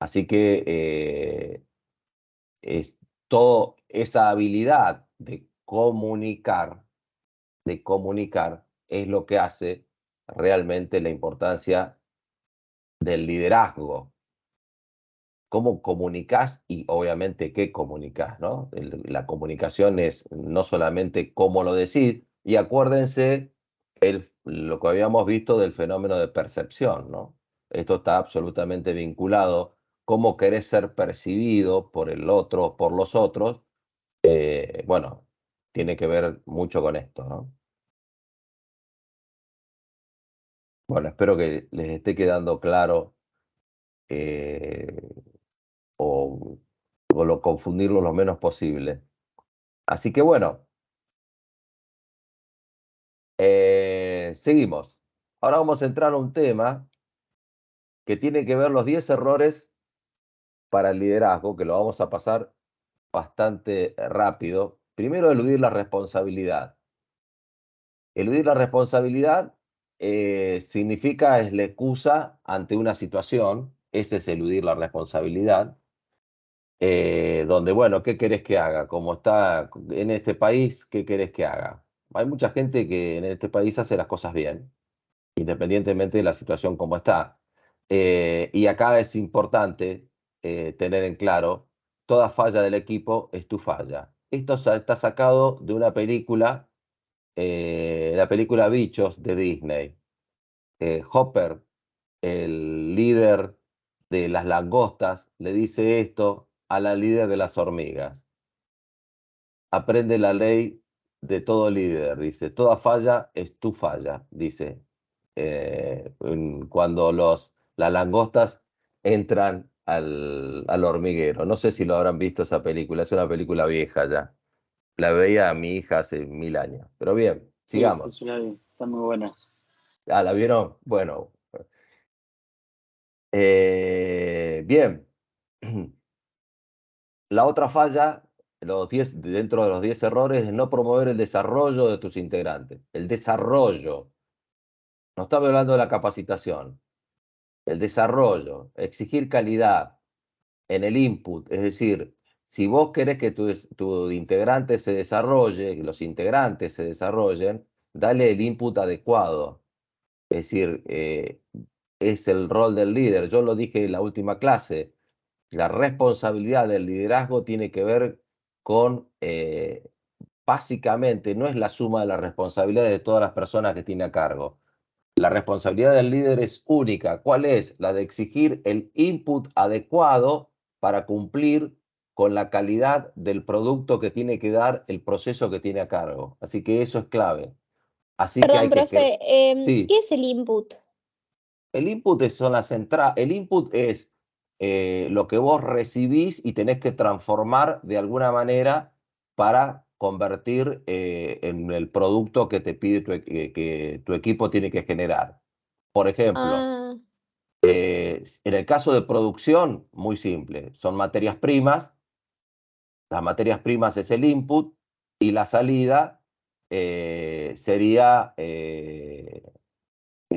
Así que es toda esa habilidad de comunicar es lo que hace realmente la importancia del liderazgo. Cómo comunicas y obviamente qué comunicas, ¿no? La comunicación es no solamente cómo lo decís, y acuérdense lo que habíamos visto del fenómeno de percepción, ¿no? Esto está absolutamente vinculado, cómo querés ser percibido por el otro, por los otros, bueno, tiene que ver mucho con esto, ¿no? Bueno, espero que les esté quedando claro o confundirlo lo menos posible. Así que bueno, seguimos. Ahora vamos a entrar a un tema que tiene que ver los 10 errores para el liderazgo, que lo vamos a pasar bastante rápido. Primero, eludir la responsabilidad. Eludir la responsabilidad significa es la excusa ante una situación, ese es eludir la responsabilidad. Donde, bueno, ¿qué querés que haga? Como está en este país, ¿qué querés que haga? Hay mucha gente que en este país hace las cosas bien, independientemente de la situación como está. Y acá es importante tener en claro, toda falla del equipo es tu falla. Esto está sacado de una película, la película Bichos de Disney. Hopper, el líder de las langostas, le dice esto a la líder de las hormigas. Aprende la ley de todo líder, dice. Toda falla es tu falla, dice. Cuando las langostas entran al hormiguero. No sé si lo habrán visto esa película, es una película vieja ya. La veía a mi hija hace 1000 años. Pero bien, sigamos. Sí, está muy buena. Ah, ¿la vieron? Bueno. Bien. La otra falla, dentro de los 10 errores, es no promover el desarrollo de tus integrantes. El desarrollo. No estamos hablando de la capacitación. El desarrollo. Exigir calidad en el input. Es decir, si vos querés que tu integrante se desarrolle, que los integrantes se desarrollen, dale el input adecuado. Es decir, es el rol del líder. Yo lo dije en la última clase. La responsabilidad del liderazgo tiene que ver con, básicamente, no es la suma de las responsabilidades de todas las personas que tiene a cargo. La responsabilidad del líder es única. ¿Cuál es? La de exigir el input adecuado para cumplir con la calidad del producto que tiene que dar el proceso que tiene a cargo. Así que eso es clave. Así que Perdón, hay que... profe, Sí. ¿qué es el input? El input son las entradas. El input es lo que vos recibís y tenés que transformar de alguna manera para convertir en el producto que te pide que tu equipo tiene que generar. Por ejemplo, Ah, en el caso de producción, muy simple, son materias primas. Las materias primas es el input y la salida sería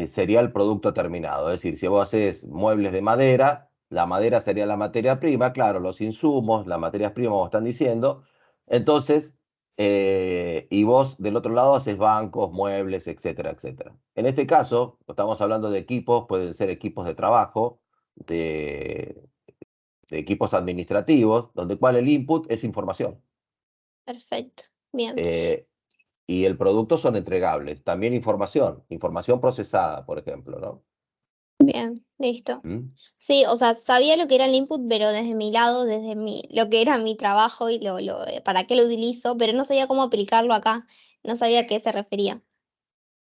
sería el producto terminado. Es decir, si vos haces muebles de madera, la madera sería la materia prima, claro, los insumos, las materias primas, como están diciendo. Entonces, y vos del otro lado haces bancos, muebles, etcétera, etcétera. En este caso, estamos hablando de equipos, pueden ser equipos de trabajo, de equipos administrativos, donde cual el input es información. perfecto. Bien. Y el producto son entregables. También información procesada, por ejemplo, ¿no? Bien, listo. ¿Mm? Sí, o sea, sabía lo que era el input, pero desde mi lado, lo que era mi trabajo y para qué lo utilizo, pero no sabía cómo aplicarlo acá. No sabía a qué se refería.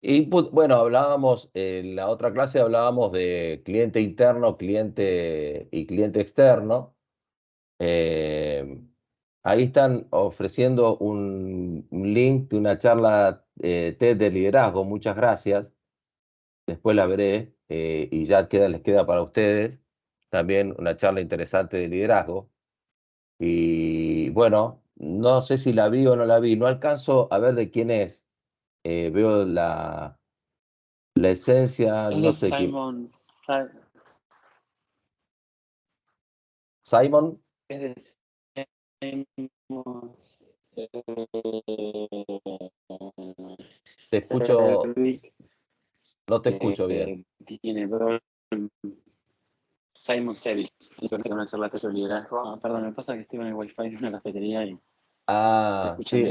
Input, bueno, hablábamos, en la otra clase hablábamos de cliente interno, cliente y cliente externo. Eh, Ahí están ofreciendo un link de una charla TED de liderazgo. Muchas gracias. Después la veré y ya les queda para ustedes también una charla interesante de liderazgo. Y bueno, no sé si la vi o no la vi. No alcanzo a ver de quién es. Veo la esencia, no sé quién. Simon. Es de Te escucho, no te escucho bien. Tiene Simon Seville. Hizo una charla de liderazgo. Perdón, me pasa que estoy en el wifi de una cafetería y Ah, sí,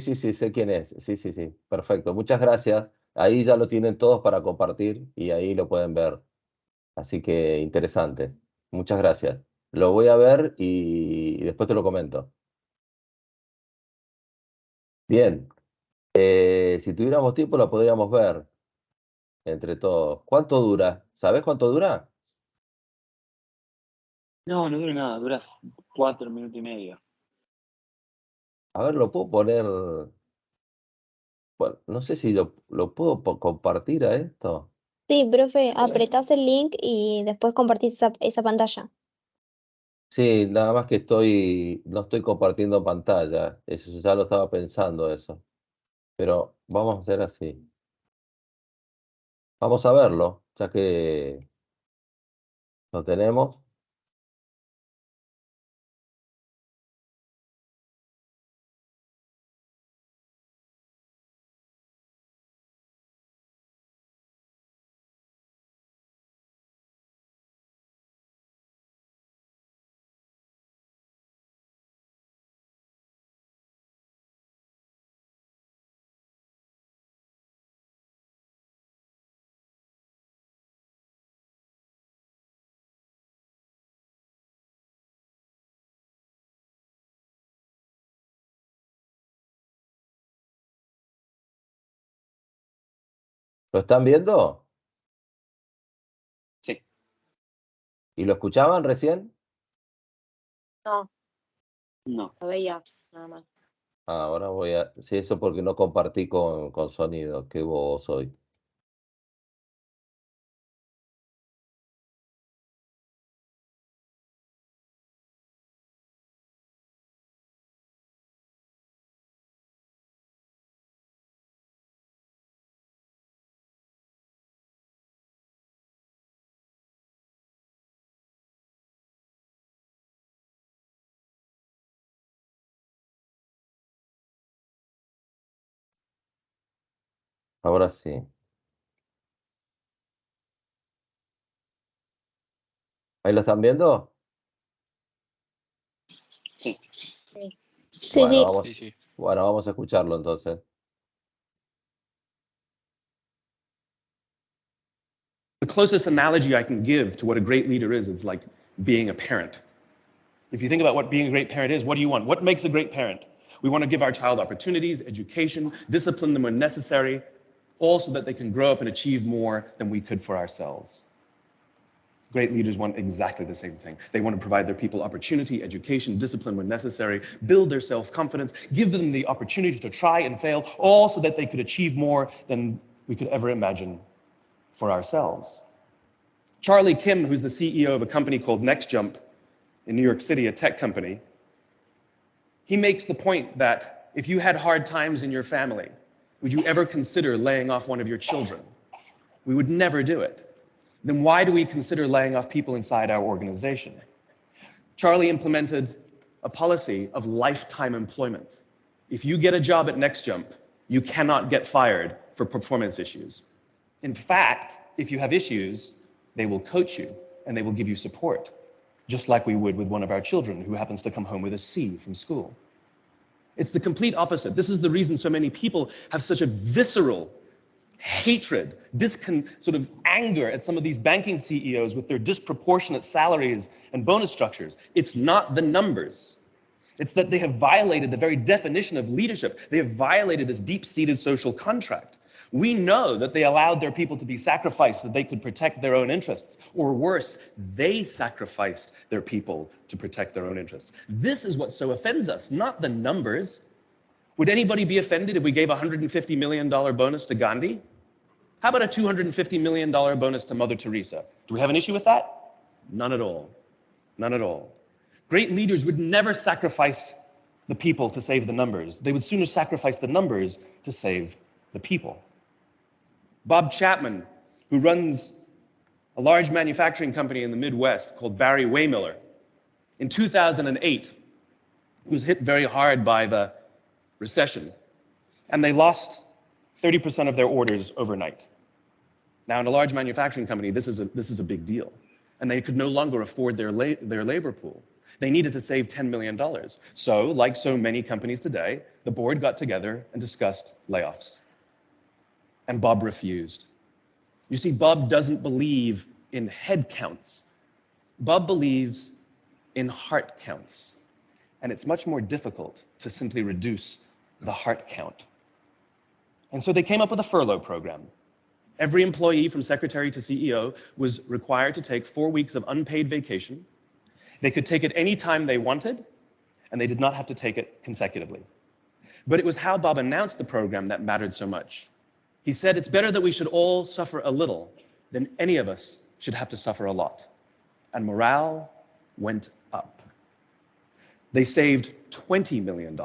sí, sé quién es. Sí, perfecto. Muchas gracias. Ahí ya lo tienen todos para compartir y ahí lo pueden ver. Así que interesante. Muchas gracias. Lo voy a ver y después te lo comento. Bien. Si tuviéramos tiempo lo podríamos ver entre todos. ¿Cuánto dura? ¿Sabés cuánto dura? No dura nada, dura 4 minutos y medio. A ver, lo puedo poner. Bueno, no sé si lo puedo compartir a esto. Sí, profe, apretás el link y después compartís esa pantalla. Sí, nada más que no estoy compartiendo pantalla. Eso ya lo estaba pensando eso. Pero vamos a hacer así. Vamos a verlo, ya que lo tenemos. ¿Lo están viendo? Sí. ¿Y lo escuchaban recién? No, No. lo veía, nada más. Ahora voy a... Sí, eso porque no compartí con sonido. Qué bobo soy. Ahora sí. ¿Ahí lo están viendo? Sí. Sí. Sí, Bueno, sí. vamos, bueno, vamos a escucharlo entonces. The closest analogy I can give to what a great leader is like being a parent. If you think about what being a great parent is, what do you want? What makes a great parent? We want to give our child opportunities, education, discipline them when necessary, all so that they can grow up and achieve more than we could for ourselves. Great leaders want exactly the same thing. They want to provide their people opportunity, education, discipline when necessary, build their self-confidence, give them the opportunity to try and fail, all so that they could achieve more than we could ever imagine for ourselves. Charlie Kim, who's the CEO of a company called NextJump in New York City, a tech company, he makes the point that if you had hard times in your family, would you ever consider laying off one of your children? We would never do it. Then why do we consider laying off people inside our organization? Charlie implemented a policy of lifetime employment. If you get a job at NextJump, you cannot get fired for performance issues. In fact, if you have issues, they will coach you and they will give you support, just like we would with one of our children who happens to come home with a C from school. It's the complete opposite. This is the reason so many people have such a visceral hatred, sort of anger at some of these banking CEOs with their disproportionate salaries and bonus structures. It's not the numbers. It's that they have violated the very definition of leadership. They have violated this deep-seated social contract. We know that they allowed their people to be sacrificed so they could protect their own interests. Or worse, they sacrificed their people to protect their own interests. This is what so offends us, not the numbers. Would anybody be offended if we gave a $150 million bonus to Gandhi? How about a $250 million bonus to Mother Teresa? Do we have an issue with that? None at all. None at all. Great leaders would never sacrifice the people to save the numbers. They would sooner sacrifice the numbers to save the people. Bob Chapman, who runs a large manufacturing company in the Midwest called Barry Waymiller, in 2008, was hit very hard by the recession, and they lost 30% of their orders overnight. Now, in a large manufacturing company, this is a big deal, and they could no longer afford their labor pool. They needed to save $10 million. So, like so many companies today, the board got together and discussed layoffs. And Bob refused. You see, Bob doesn't believe in head counts. Bob believes in heart counts. And it's much more difficult to simply reduce the heart count. And so they came up with a furlough program. Every employee from secretary to CEO was required to take 4 weeks of unpaid vacation. They could take it any time they wanted, and they did not have to take it consecutively. But it was how Bob announced the program that mattered so much. He said, it's better that we should all suffer a little than any of us should have to suffer a lot. And morale went up. They saved $20 million.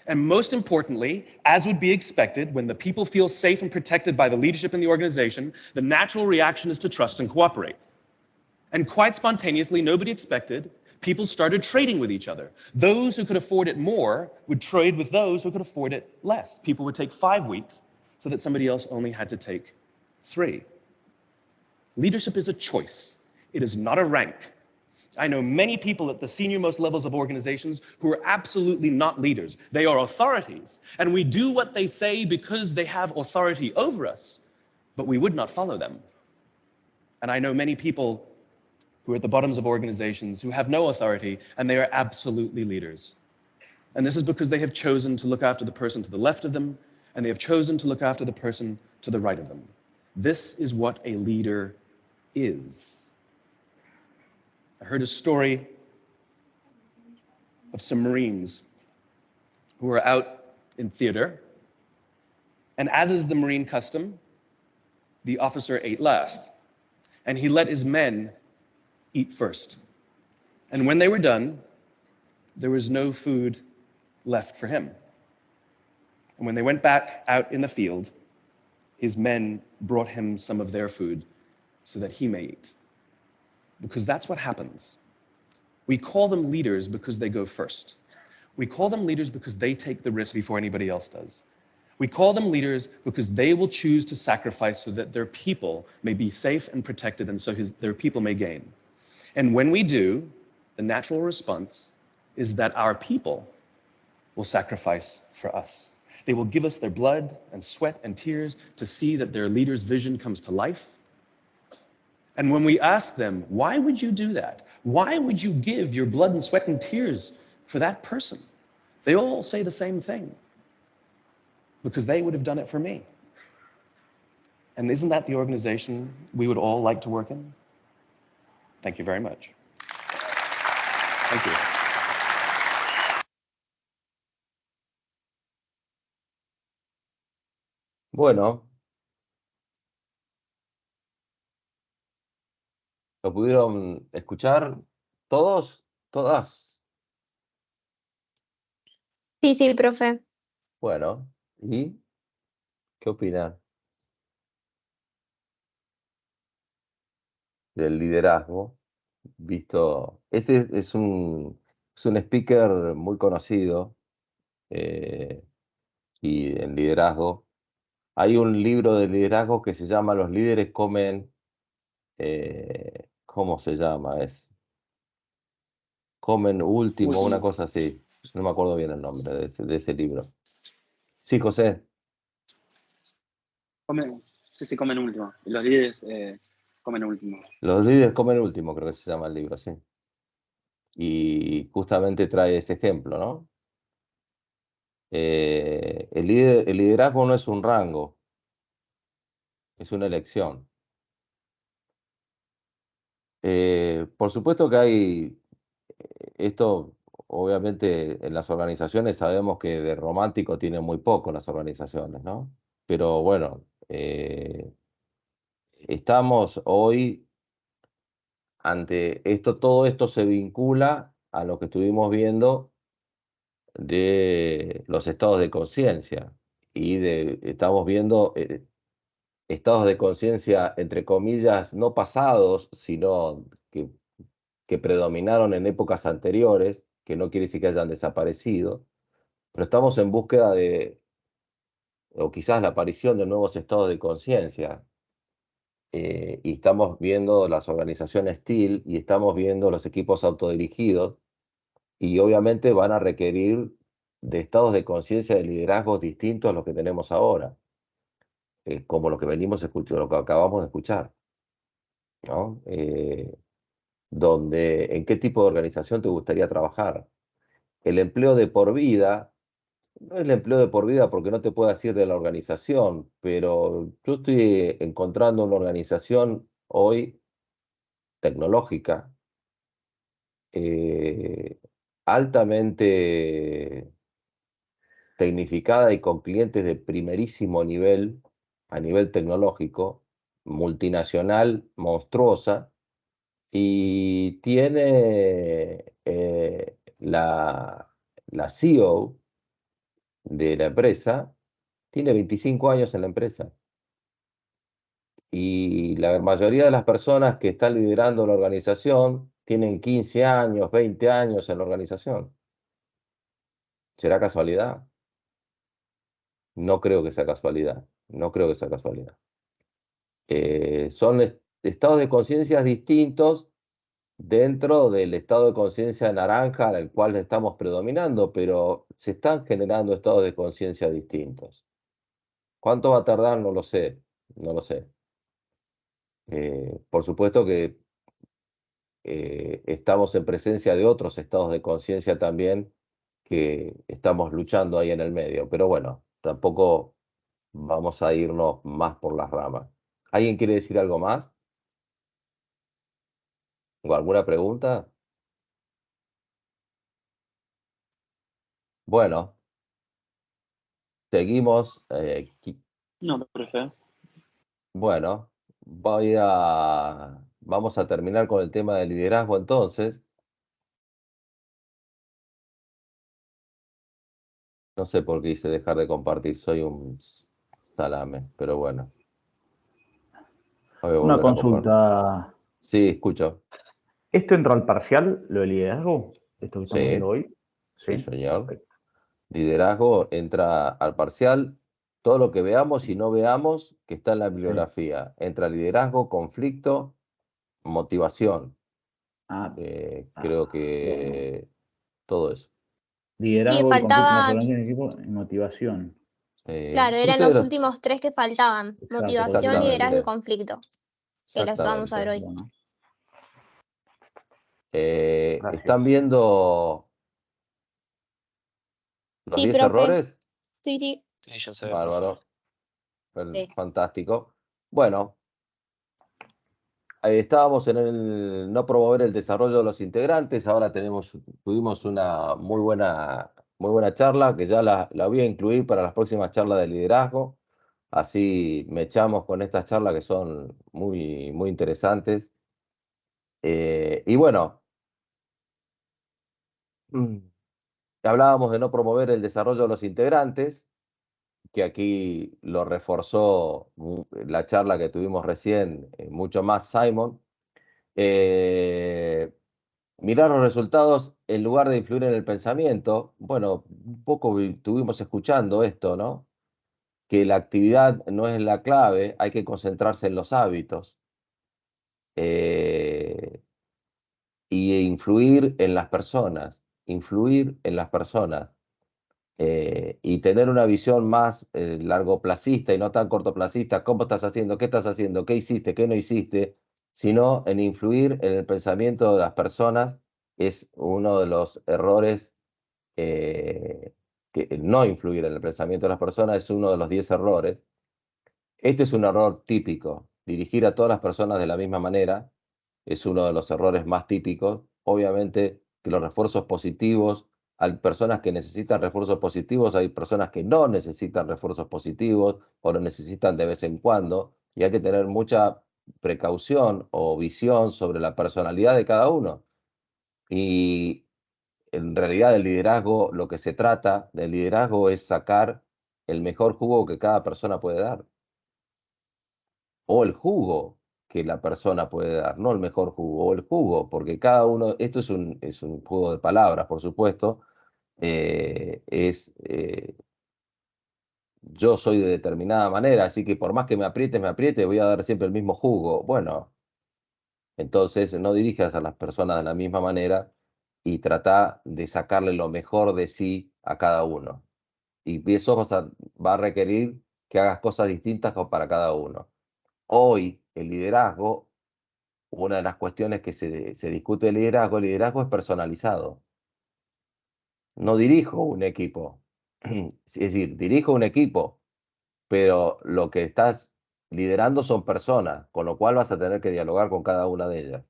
And most importantly, as would be expected, when the people feel safe and protected by the leadership in the organization, the natural reaction is to trust and cooperate. And quite spontaneously, nobody expected, people started trading with each other. Those who could afford it more would trade with those who could afford it less. People would take 5 weeks so that somebody else only had to take 3. Leadership is a choice. It is not a rank. I know many people at the senior-most levels of organizations who are absolutely not leaders. They are authorities, and we do what they say because they have authority over us, but we would not follow them. And I know many people who are at the bottoms of organizations who have no authority, and they are absolutely leaders. And this is because they have chosen to look after the person to the left of them, and they have chosen to look after the person to the right of them. This is what a leader is. I heard a story of some Marines who were out in theater, and as is the Marine custom, the officer ate last, and he let his men eat first. And when they were done, there was no food left for him. And when they went back out in the field, his men brought him some of their food so that he may eat. Because that's what happens. We call them leaders because they go first. We call them leaders because they take the risk before anybody else does. We call them leaders because they will choose to sacrifice so that their people may be safe and protected, and so their people may gain. And when we do, the natural response is that our people will sacrifice for us. They will give us their blood and sweat and tears to see that their leader's vision comes to life. And when we ask them, why would you do that? Why would you give your blood and sweat and tears for that person? They all say the same thing. Because they would have done it for me. And isn't that the organization we would all like to work in? Thank you very much. Thank you. Bueno, ¿lo pudieron escuchar todos? ¿Todas? Sí, sí, profe. Bueno, ¿y qué opinan del liderazgo? Visto, este es un speaker muy conocido y en liderazgo. Hay un libro de liderazgo que se llama Los líderes comen, ¿cómo se llama? Comen último, una cosa así. No me acuerdo bien el nombre de ese libro. Sí, José. Sí, comen último. Los líderes comen último. Los líderes comen último, creo que se llama el libro, sí. Y justamente trae ese ejemplo, ¿no? El liderazgo no es un rango, Es una elección. Por supuesto que hay, esto obviamente en las organizaciones sabemos que de romántico tiene muy poco las organizaciones, ¿no? Pero bueno, estamos hoy ante esto, todo esto se vincula a lo que estuvimos viendo de los estados de conciencia estamos viendo estados de conciencia, entre comillas, no pasados, sino que predominaron en épocas anteriores, que no quiere decir que hayan desaparecido, pero estamos en búsqueda o quizás la aparición de nuevos estados de conciencia. Y estamos viendo las organizaciones TIL y estamos viendo los equipos autodirigidos, y obviamente van a requerir de estados de conciencia de liderazgos distintos a los que tenemos ahora, como lo que venimos escuchando, lo que acabamos de escuchar, ¿no? ¿En qué tipo de organización te gustaría trabajar? El empleo de por vida, no es el empleo de por vida porque no te puedo decir de la organización, pero yo estoy encontrando una organización hoy tecnológica, altamente tecnificada y con clientes de primerísimo nivel, a nivel tecnológico, multinacional, monstruosa, y tiene la CEO de la empresa, tiene 25 años en la empresa. Y la mayoría de las personas que están liderando la organización tienen 15 años, 20 años en la organización. ¿Será casualidad? No creo que sea casualidad. No creo que sea casualidad. Son estados de conciencia distintos dentro del estado de conciencia naranja al cual estamos predominando, pero se están generando estados de conciencia distintos. ¿Cuánto va a tardar? No lo sé. No lo sé. Por supuesto que estamos en presencia de otros estados de conciencia también que estamos luchando ahí en el medio, pero bueno, tampoco vamos a irnos más por las ramas. ¿Alguien quiere decir algo más? ¿O alguna pregunta? Bueno, seguimos. No, profe. Bueno, vamos a terminar con el tema del liderazgo entonces. No sé por qué hice dejar de compartir, soy un salame, pero bueno. Voy a Una volver a compartir. consulta. Sí, escucho. ¿Esto entra al parcial, lo de liderazgo? ¿Esto que estamos viendo Sí, hoy? sí, señor. Perfecto. Liderazgo entra al parcial. Todo lo que veamos y no veamos que está en la Sí. bibliografía. Entra liderazgo, conflicto, motivación. Ah, Creo bueno. que todo eso. Liderazgo y conflicto, faltaba, naturaleza en equipo y motivación. claro, eran los últimos tres que faltaban: Exacto, motivación, liderazgo y Exactamente. conflicto, que los vamos a ver hoy. Bueno, ¿Están gracias. viendo los Sí, 10 profe. errores? Sí, sí. Sí, ya se ve, Bárbaro. Sí. Fantástico. Bueno, estábamos en el no promover el desarrollo de los integrantes. Ahora tuvimos una muy buena charla que ya la voy a incluir para las próximas charlas de liderazgo. Así me echamos con estas charlas que son muy, muy interesantes. Y bueno, hablábamos de no promover el desarrollo de los integrantes, que aquí lo reforzó la charla que tuvimos recién, mucho más Simon. Mirar los resultados en lugar de influir en el pensamiento. Bueno, un poco estuvimos escuchando esto, ¿no? Que la actividad no es la clave, hay que concentrarse en los hábitos. Y influir en las personas, y tener una visión más largoplacista y no tan cortoplacista. ¿Cómo estás haciendo? ¿Qué estás haciendo? ¿Qué hiciste? ¿Qué no hiciste? Sino en influir en el pensamiento de las personas. Es uno de los errores, que no influir en el pensamiento de las personas es uno de los 10 errores. Este es un error típico. Dirigir a todas las personas de la misma manera es uno de los errores más típicos. Obviamente que los refuerzos positivos, hay personas que necesitan refuerzos positivos, hay personas que no necesitan refuerzos positivos o lo necesitan de vez en cuando, y hay que tener mucha precaución o visión sobre la personalidad de cada uno. Y en realidad del liderazgo, lo que se trata del liderazgo es sacar el mejor jugo que cada persona puede dar, o el jugo que la persona puede dar, no el mejor jugo, o el jugo, porque cada uno, esto es un juego de palabras, por supuesto, es, yo soy de determinada manera, así que por más que me apriete, voy a dar siempre el mismo jugo. Bueno, entonces no dirijas a las personas de la misma manera y trata de sacarle lo mejor de sí a cada uno. Y eso va a requerir que hagas cosas distintas para cada uno. Hoy el liderazgo, una de las cuestiones que se discute el liderazgo es personalizado. No dirijo un equipo, es decir, dirijo un equipo, pero lo que estás liderando son personas, con lo cual vas a tener que dialogar con cada una de ellas.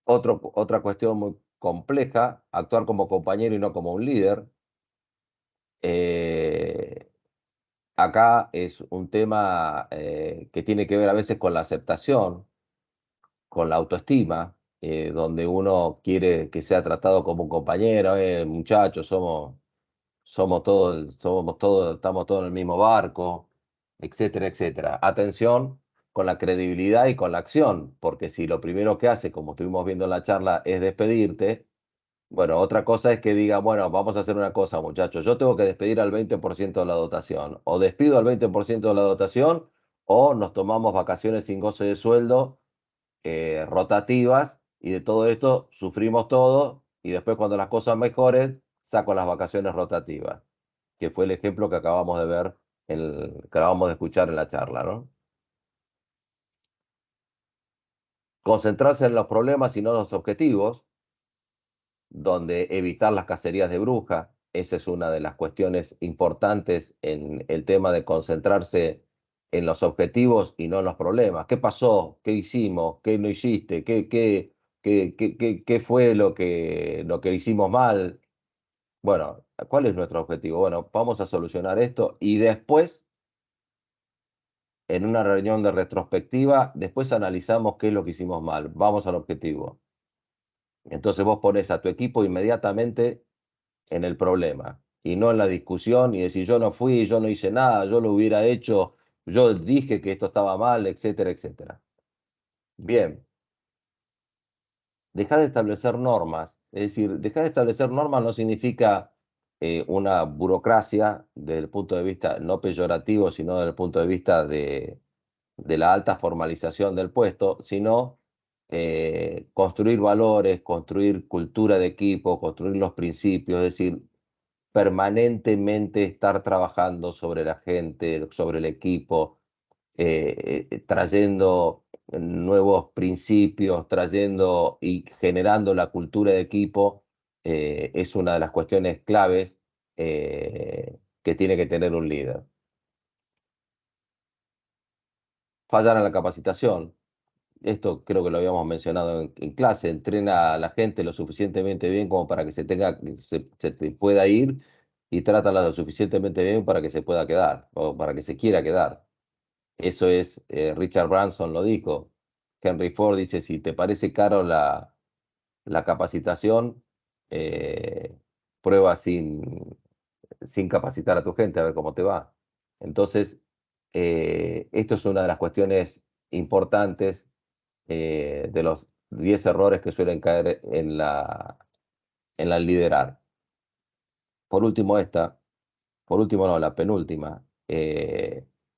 Otra cuestión muy compleja, actuar como compañero y no como un líder. Acá es un tema que tiene que ver a veces con la aceptación, con la autoestima, donde uno quiere que sea tratado como un compañero, muchachos, somos todos, estamos todos en el mismo barco, etcétera, etcétera. Atención con la credibilidad y con la acción, porque si lo primero que hace, como estuvimos viendo en la charla, es despedirte, bueno, otra cosa es que diga, bueno, vamos a hacer una cosa, muchachos, yo tengo que despedir al 20% de la dotación, o despido al 20% de la dotación, o nos tomamos vacaciones sin goce de sueldo, rotativas, y de todo esto sufrimos todo, y después cuando las cosas mejoren, saco las vacaciones rotativas, que fue el ejemplo que acabamos de ver, que acabamos de escuchar en la charla, ¿no? Concentrarse en los problemas y no en los objetivos, donde evitar las cacerías de brujas, esa es una de las cuestiones importantes en el tema de concentrarse en los objetivos y no en los problemas. ¿Qué pasó? ¿Qué hicimos? ¿Qué no hiciste? ¿Qué fue lo que hicimos mal? Bueno, ¿cuál es nuestro objetivo? Bueno, vamos a solucionar esto y después, en una reunión de retrospectiva, después analizamos qué es lo que hicimos mal. Vamos al objetivo. Entonces vos pones a tu equipo inmediatamente en el problema y no en la discusión y decir yo no fui, yo no hice nada, yo lo hubiera hecho, yo dije que esto estaba mal, etcétera, etcétera. Bien, dejar de establecer normas, es decir, dejar de establecer normas no significa una burocracia desde el punto de vista no peyorativo, sino desde el punto de vista de la alta formalización del puesto, sino construir valores, construir cultura de equipo, construir los principios, es decir, permanentemente estar trabajando sobre la gente, sobre el equipo, trayendo nuevos principios, trayendo y generando la cultura de equipo, es una de las cuestiones claves que tiene que tener un líder. Fallar en la capacitación. Esto creo que lo habíamos mencionado en clase, entrena a la gente lo suficientemente bien como para que se te pueda ir y trátala lo suficientemente bien para que se pueda quedar o para que se quiera quedar. Eso es, Richard Branson lo dijo. Henry Ford dice, si te parece caro la capacitación, prueba sin capacitar a tu gente a ver cómo te va. Entonces, esto es una de las cuestiones importantes de los 10 errores que suelen caer en la liderar. Por último, la penúltima,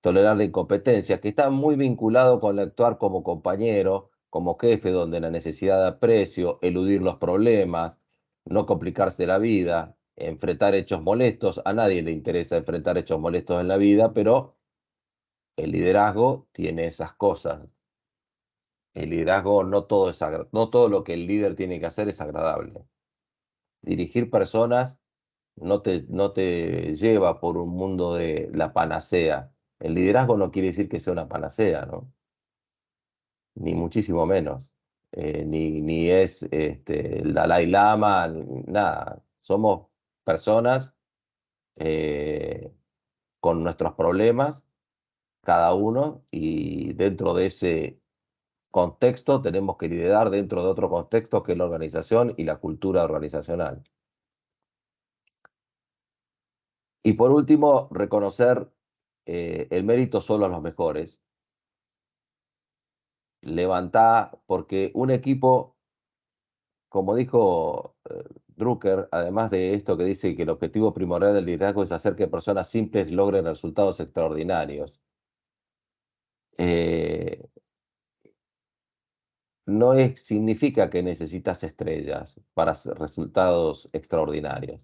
tolerar la incompetencia, que está muy vinculado con el actuar como compañero, como jefe, donde la necesidad de aprecio, eludir los problemas, no complicarse la vida, enfrentar hechos molestos. A nadie le interesa enfrentar hechos molestos en la vida, pero el liderazgo tiene esas cosas. El liderazgo no todo lo que el líder tiene que hacer es agradable. Dirigir personas no te lleva por un mundo de la panacea. El liderazgo no quiere decir que sea una panacea, ¿no? Ni muchísimo menos. Ni es el Dalai Lama, nada. Somos personas con nuestros problemas, cada uno, y dentro de ese contexto tenemos que liderar dentro de otro contexto que es la organización y la cultura organizacional. Y por último, reconocer el mérito solo a los mejores. Levantar, porque un equipo, como dijo Drucker, además de esto que dice que el objetivo primordial del liderazgo es hacer que personas simples logren resultados extraordinarios. No significa que necesitas estrellas para hacer resultados extraordinarios.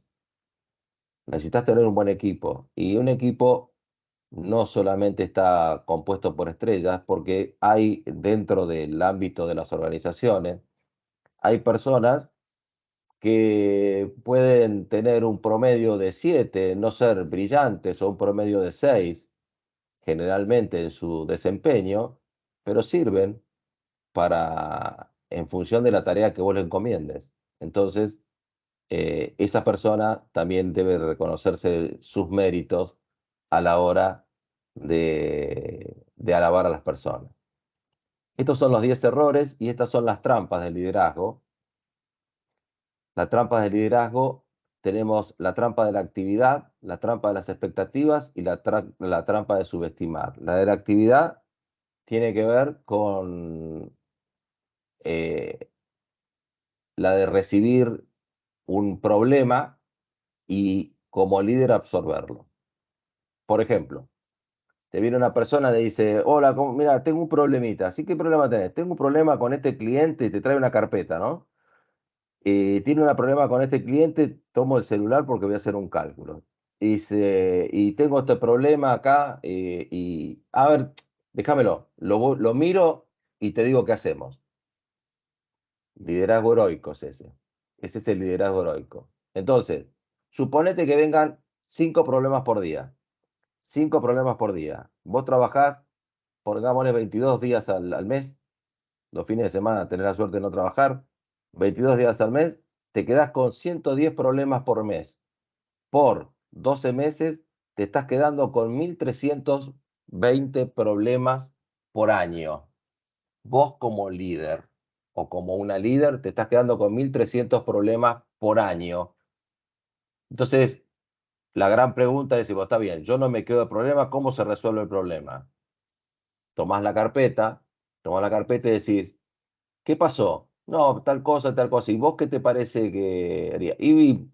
Necesitas tener un buen equipo. Y un equipo no solamente está compuesto por estrellas, porque hay dentro del ámbito de las organizaciones, hay personas que pueden tener un promedio de 7, no ser brillantes, o un promedio de 6, generalmente en su desempeño, pero sirven en función de la tarea que vos le encomiendes. Entonces, esa persona también debe reconocerse sus méritos a la hora de alabar a las personas. Estos son los 10 errores y estas son las trampas del liderazgo. Las trampas del liderazgo, tenemos la trampa de la actividad, la trampa de las expectativas y la trampa de subestimar. La de la actividad tiene que ver con la de recibir un problema y como líder absorberlo. Por ejemplo, te viene una persona y le dice, hola, mira, tengo un problemita. ¿Sí? ¿Qué problema tenés? Tengo un problema con este cliente y te trae una carpeta, ¿no? Tiene un problema con este cliente, tomo el celular porque voy a hacer un cálculo. Y tengo este problema acá y, a ver, déjamelo, lo miro y te digo qué hacemos. Liderazgo heroico es ese. Ese es el liderazgo heroico. Entonces, suponete que vengan 5 problemas por día. 5 problemas por día. Vos trabajás, pongámosle 22 días al mes. Los fines de semana tenés la suerte de no trabajar. 22 días al mes, te quedás con 110 problemas por mes. Por 12 meses, te estás quedando con 1.320 problemas por año. Vos como líder o como una líder, te estás quedando con 1.300 problemas por año. Entonces, la gran pregunta es, está bien, yo no me quedo de problema, ¿cómo se resuelve el problema? Tomás la carpeta y decís, ¿qué pasó? No, tal cosa, tal cosa. ¿Y vos qué te parece que haría? Y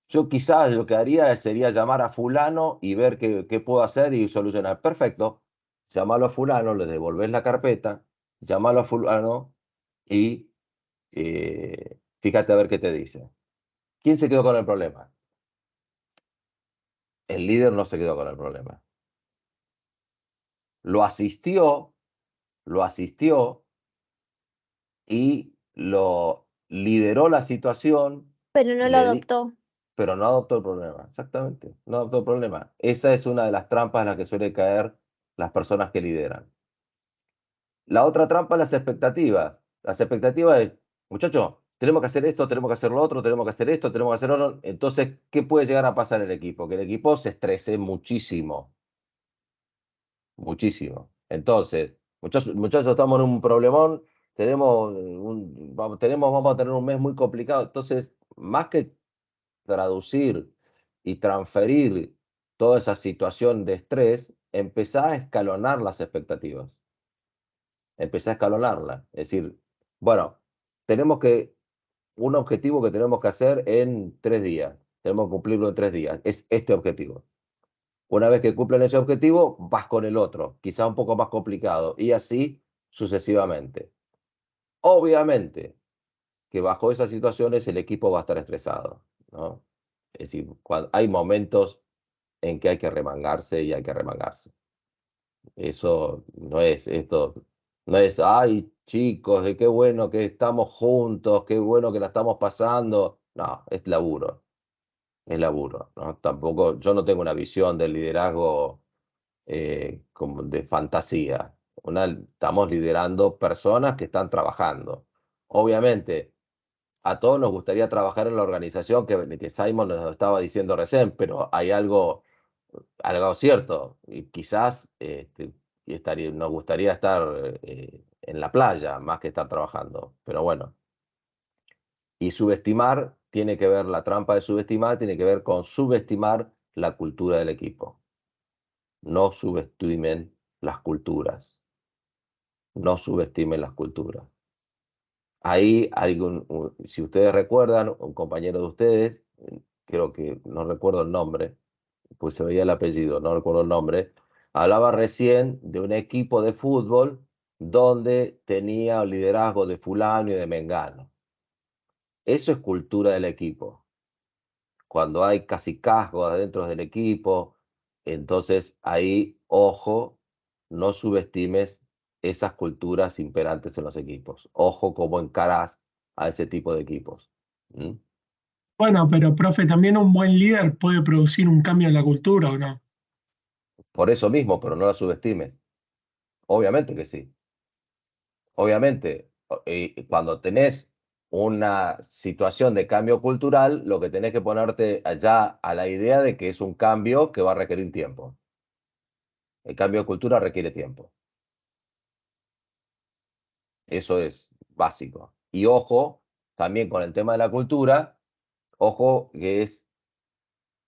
yo quizás lo que haría sería llamar a fulano y ver qué puedo hacer y solucionar. Perfecto. Llámalo a fulano, le devolvés la carpeta, llámalo a fulano y fíjate a ver qué te dice. ¿Quién se quedó con el problema? El líder no se quedó con el problema. Lo asistió y lo lideró la situación, Pero no lo adoptó. pero no adoptó el problema. Exactamente, no adoptó el problema. Esa es una de las trampas en las que suelen caer las personas que lideran. La otra trampa es las expectativas. Las expectativas es, muchachos, tenemos que hacer esto, tenemos que hacer lo otro, tenemos que hacer esto, tenemos que hacer lo otro. Entonces, ¿qué puede llegar a pasar en el equipo? Que el equipo se estrese muchísimo. Muchísimo. Entonces, muchachos, estamos en un problemón, vamos a tener un mes muy complicado. Entonces, más que traducir y transferir toda esa situación de estrés, empezá a escalonar las expectativas. Empecé a escalonarla. Es decir, bueno, tenemos un objetivo que tenemos que hacer en 3 días. Tenemos que cumplirlo en 3 días. Es este objetivo. Una vez que cumplen ese objetivo, vas con el otro, quizá un poco más complicado, y así sucesivamente. Obviamente que bajo esas situaciones el equipo va a estar estresado, ¿no? Es decir, hay momentos en que hay que remangarse y hay que remangarse. Eso no es esto, no es, ay, chicos, de qué bueno que estamos juntos, qué bueno que la estamos pasando. No, es laburo. es laburo, ¿no? Tampoco, yo no tengo una visión del liderazgo como de fantasía. Estamos liderando personas que están trabajando. Obviamente, a todos nos gustaría trabajar en la organización que Simon nos estaba diciendo recién, pero hay algo cierto. Y quizás nos gustaría estar en la playa más que estar trabajando. Pero bueno, y subestimar tiene que ver, la trampa de subestimar tiene que ver con subestimar la cultura del equipo. No subestimen las culturas. No subestimen las culturas. Ahí, si ustedes recuerdan, un compañero de ustedes, creo que no recuerdo el nombre, pues se veía el apellido, no recuerdo el nombre, hablaba recién de un equipo de fútbol donde tenía el liderazgo de fulano y de mengano. Eso es cultura del equipo. Cuando hay cacicazgos adentro del equipo, entonces ahí, ojo, no subestimes esas culturas imperantes en los equipos. Ojo cómo encarás a ese tipo de equipos. ¿Mm? Bueno, pero profe, también un buen líder puede producir un cambio en la cultura, ¿o no? Por eso mismo, pero no la subestimes. Obviamente que sí. Obviamente, cuando tenés una situación de cambio cultural, lo que tenés que ponerte allá a la idea de que es un cambio que va a requerir tiempo. El cambio de cultura requiere tiempo. Eso es básico. Y ojo, también con el tema de la cultura, ojo que es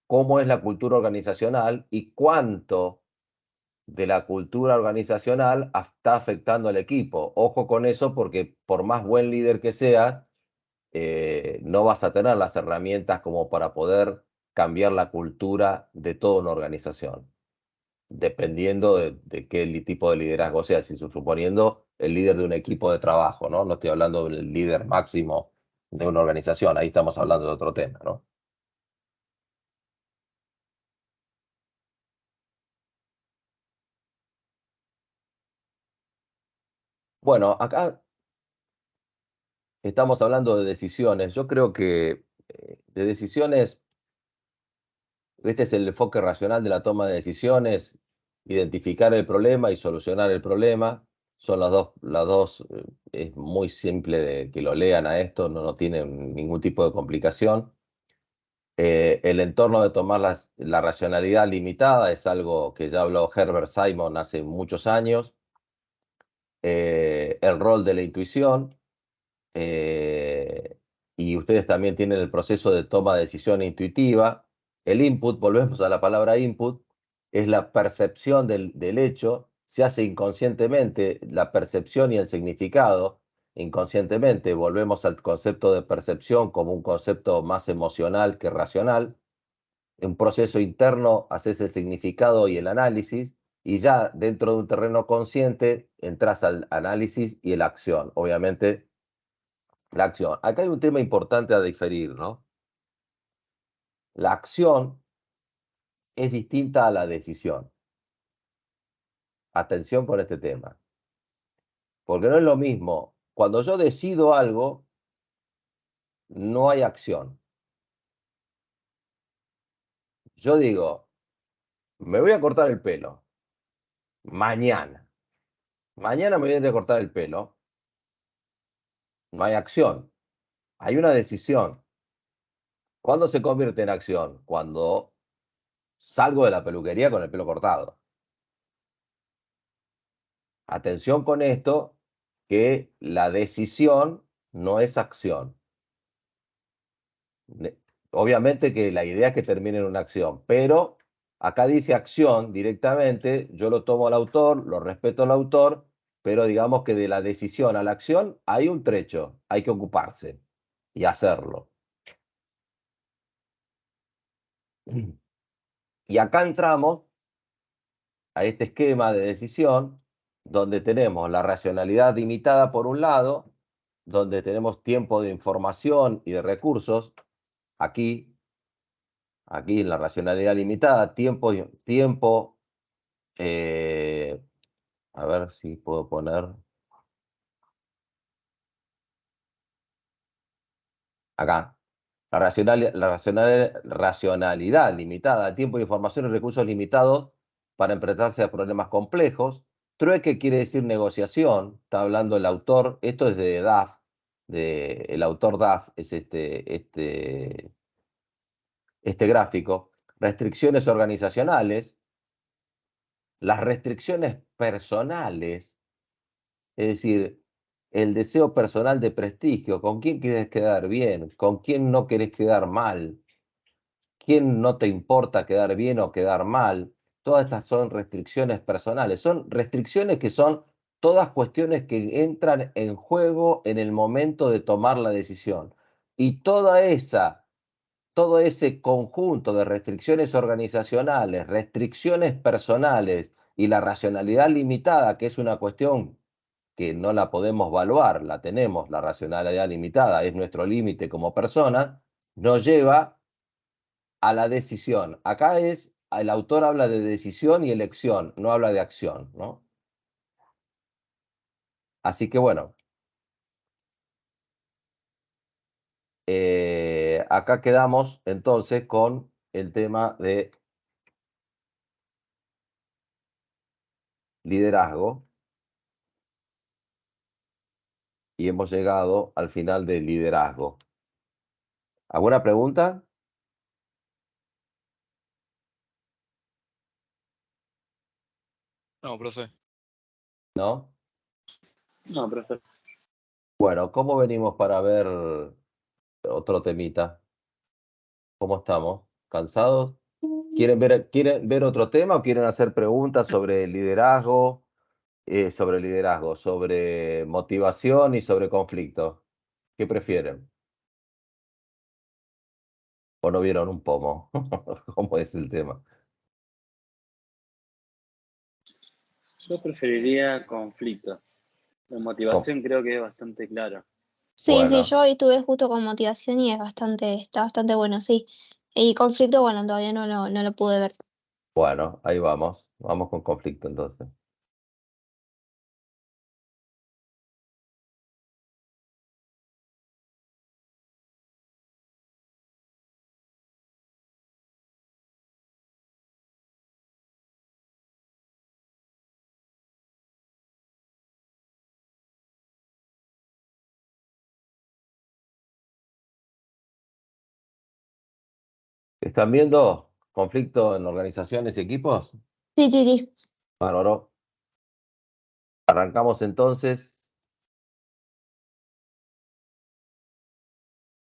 cómo es la cultura organizacional y cuánto de la cultura organizacional está afectando al equipo. Ojo con eso porque por más buen líder que seas, no vas a tener las herramientas como para poder cambiar la cultura de toda una organización, dependiendo de qué tipo de liderazgo sea, si suponiendo el líder de un equipo de trabajo, ¿no? No estoy hablando del líder máximo de una organización, ahí estamos hablando de otro tema, ¿no? Bueno, acá estamos hablando de decisiones. Yo creo que de decisiones, este es el enfoque racional de la toma de decisiones, identificar el problema y solucionar el problema. Son las dos, es muy simple de que lo lean a esto, no tienen ningún tipo de complicación. El entorno de tomar la racionalidad limitada es algo que ya habló Herbert Simon hace muchos años. El rol de la intuición. Y ustedes también tienen el proceso de toma de decisión intuitiva. El input, volvemos a la palabra input, es la percepción del hecho, se hace inconscientemente la percepción y el significado. Inconscientemente volvemos al concepto de percepción como un concepto más emocional que racional. En un proceso interno haces el significado y el análisis, y ya dentro de un terreno consciente entras al análisis y la acción. Obviamente, la acción. Acá hay un tema importante a diferir, ¿no? La acción es distinta a la decisión. Atención con este tema. Porque no es lo mismo. Cuando yo decido algo, no hay acción. Yo digo, me voy a cortar el pelo. Mañana. Mañana me voy a cortar el pelo. No hay acción. Hay una decisión. ¿Cuándo se convierte en acción? Cuando salgo de la peluquería con el pelo cortado. Atención con esto, que la decisión no es acción. Obviamente que la idea es que termine en una acción, pero acá dice acción directamente, yo lo tomo al autor, lo respeto al autor, pero digamos que de la decisión a la acción hay un trecho, hay que ocuparse y hacerlo. Y acá entramos a este esquema de decisión donde tenemos la racionalidad limitada por un lado, donde tenemos tiempo de información y de recursos, aquí en la racionalidad limitada, eh, a ver si puedo poner acá, Racionalidad limitada, tiempo, información y recursos limitados para enfrentarse a problemas complejos. Trueque quiere decir negociación, está hablando el autor, esto es de Duff, el autor Duff es este gráfico. Restricciones organizacionales, las restricciones personales, es decir, el deseo personal de prestigio, con quién quieres quedar bien, con quién no querés quedar mal, quién no te importa quedar bien o quedar mal. Todas estas son restricciones personales, son restricciones que son todas cuestiones que entran en juego en el momento de tomar la decisión. Y todo ese conjunto de restricciones organizacionales, restricciones personales y la racionalidad limitada, que es una cuestión que no la podemos evaluar, la tenemos, la racionalidad limitada, es nuestro límite como personas, nos lleva a la decisión. Acá el autor habla de decisión y elección, no habla de acción, ¿no? Así que bueno, acá quedamos entonces con el tema de liderazgo y hemos llegado al final del liderazgo. ¿Alguna pregunta? No, profe. ¿No? No, profe. Bueno, ¿cómo venimos para ver otro temita? ¿Cómo estamos? ¿Cansados? ¿Quieren ver otro tema o quieren hacer preguntas sobre liderazgo, sobre motivación y sobre conflicto? ¿Qué prefieren? ¿O no vieron un pomo? ¿Cómo es el tema? Yo preferiría conflicto. La motivación creo que es bastante clara. Sí, sí, Bueno, yo hoy estuve justo con motivación y está bastante bueno, sí. Y conflicto, bueno, todavía no lo pude ver. bueno, ahí vamos. Vamos con conflicto entonces. ¿Están viendo conflicto en organizaciones y equipos? Sí, sí, sí. Bárbaro. Arrancamos entonces.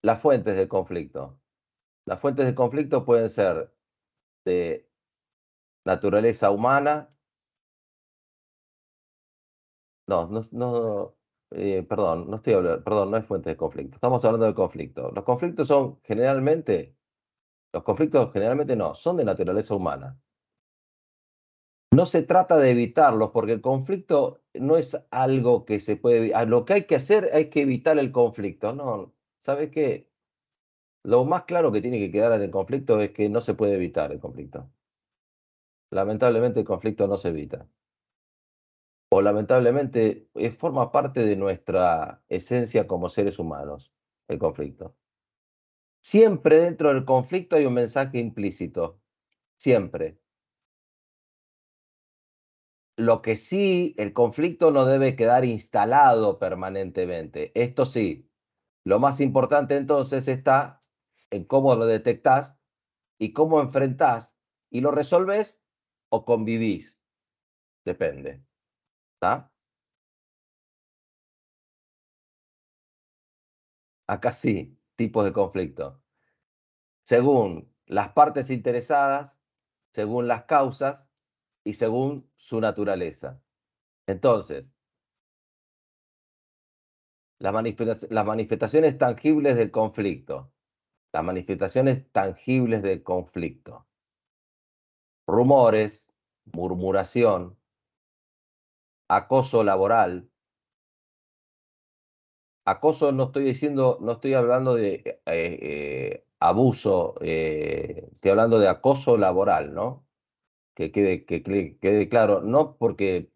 Las fuentes del conflicto. Las fuentes de conflicto pueden ser de naturaleza humana. Perdón, no estoy hablando, perdón, no es fuente de conflicto. Estamos hablando de conflicto. Los conflictos no, son de naturaleza humana. No se trata de evitarlos, porque el conflicto no es algo que se puede evitar. Lo que hay que hacer es que evitar el conflicto. No, ¿sabe qué? Lo más claro que tiene que quedar en el conflicto es que no se puede evitar el conflicto. Lamentablemente el conflicto no se evita. O lamentablemente forma parte de nuestra esencia como seres humanos, el conflicto. Siempre dentro del conflicto hay un mensaje implícito. Siempre. Lo que sí, el conflicto no debe quedar instalado permanentemente. Esto sí. Lo más importante entonces está en cómo lo detectás y cómo enfrentás y lo resolvés o convivís. Depende. ¿Está? Acá sí, tipos de conflicto. Según las partes interesadas, según las causas y según su naturaleza. Entonces, las manifestaciones tangibles del conflicto. Las manifestaciones tangibles del conflicto. Rumores, murmuración, acoso laboral. Acoso no estoy hablando de abuso, estoy hablando de acoso laboral, ¿no? Que quede claro, no porque,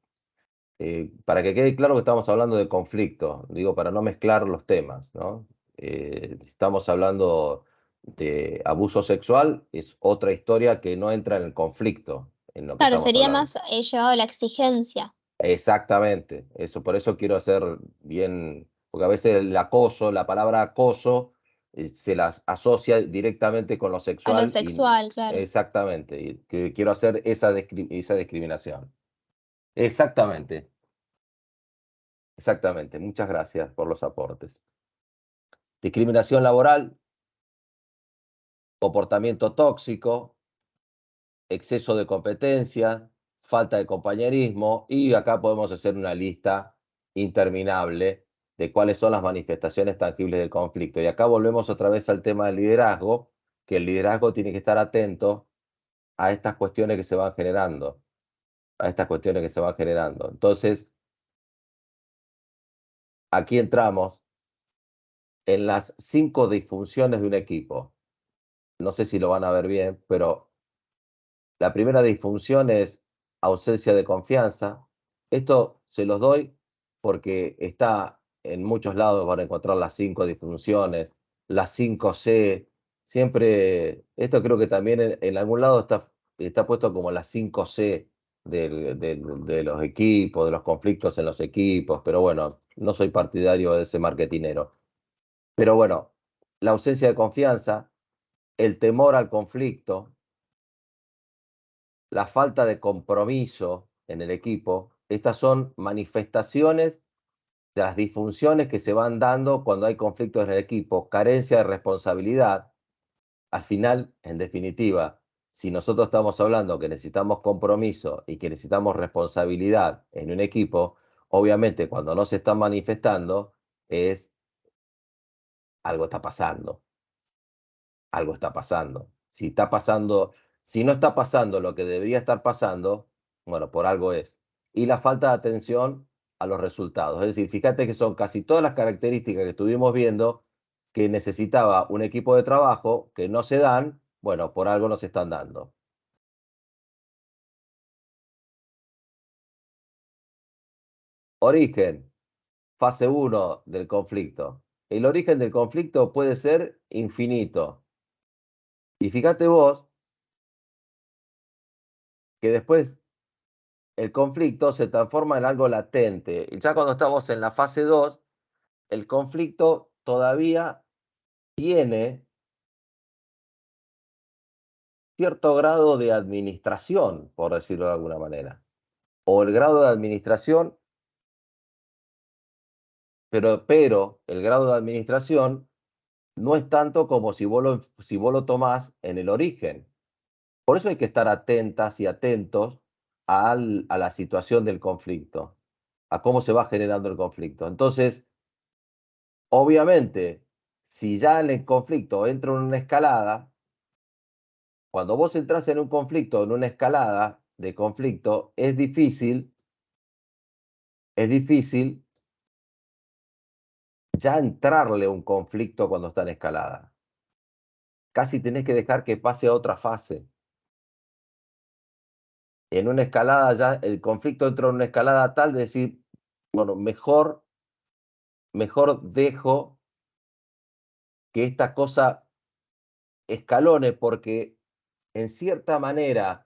para que quede claro que estamos hablando de conflicto, digo, para no mezclar los temas, ¿no? Estamos hablando de abuso sexual es otra historia que no entra en el conflicto, en lo que Claro, estamos sería hablando. más llevado a la exigencia. Exactamente, eso, por eso quiero hacer bien, porque a veces el acoso, la palabra acoso, se las asocia directamente con lo A lo sexual y sexual, claro. exactamente, y que quiero hacer esa discriminación. Exactamente, exactamente. Muchas gracias por los aportes. Discriminación laboral, comportamiento tóxico, exceso de competencia, falta de compañerismo, y acá podemos hacer una lista interminable de cuáles son las manifestaciones tangibles del conflicto. Y acá volvemos otra vez al tema del liderazgo, que el liderazgo tiene que estar atento a estas cuestiones que se van generando, a estas cuestiones que se van generando. Entonces, aquí entramos en las 5 disfunciones de un equipo. No sé si lo van a ver bien, pero la primera disfunción es ausencia de confianza. Esto se los doy porque está en muchos lados, van a encontrar las 5 disfunciones, las 5C. Siempre, esto creo que también en algún lado está puesto como las 5C de los equipos, de los conflictos en los equipos, pero bueno, no soy partidario de ese marketinero. Pero bueno, la ausencia de confianza, el temor al conflicto, la falta de compromiso en el equipo, estas son manifestaciones de las disfunciones que se van dando cuando hay conflictos en el equipo, carencia de responsabilidad. Al final, en definitiva, si nosotros estamos hablando que necesitamos compromiso y que necesitamos responsabilidad en un equipo, obviamente cuando no se están manifestando, algo está pasando. Algo está pasando. Si no está pasando lo que debería estar pasando, bueno, por algo es. Y la falta de atención a los resultados. Es decir, fíjate que son casi todas las características que estuvimos viendo que necesitaba un equipo de trabajo que no se dan, bueno, por algo no se están dando. Origen, fase 1 del conflicto. El origen del conflicto puede ser infinito. Y fíjate vos que después el conflicto se transforma en algo latente. Y ya cuando estamos en la fase 2, el conflicto todavía tiene cierto grado de administración, por decirlo de alguna manera. O el grado de administración, pero el grado de administración no es tanto como si vos lo tomás en el origen. Por eso hay que estar atentas y atentos a la situación del conflicto, a cómo se va generando el conflicto. Entonces, obviamente, si ya en el conflicto entra en una escalada, cuando vos entras en un conflicto, en una escalada de conflicto, es difícil ya entrarle a un conflicto cuando está en escalada. Casi tenés que dejar que pase a otra fase. En una escalada ya, el conflicto entró en una escalada tal de decir, bueno, mejor dejo que esta cosa escalone, porque en cierta manera,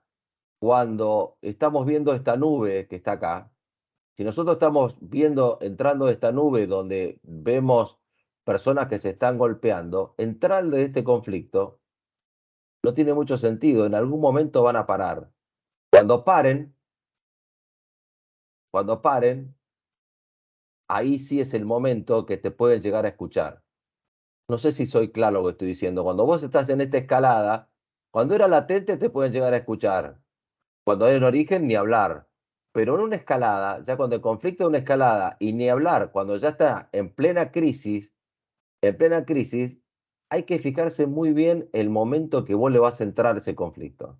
cuando estamos viendo esta nube que está acá, si nosotros estamos entrando esta nube donde vemos personas que se están golpeando, entrar de este conflicto no tiene mucho sentido. En algún momento van a parar. Cuando paren, ahí sí es el momento que te pueden llegar a escuchar. No sé si soy claro lo que estoy diciendo. Cuando vos estás en esta escalada, cuando era latente te pueden llegar a escuchar. Cuando era en origen, ni hablar. Pero en una escalada, ya cuando el conflicto es una escalada, y ni hablar, cuando ya está en plena crisis, hay que fijarse muy bien el momento que vos le vas a entrar a ese conflicto.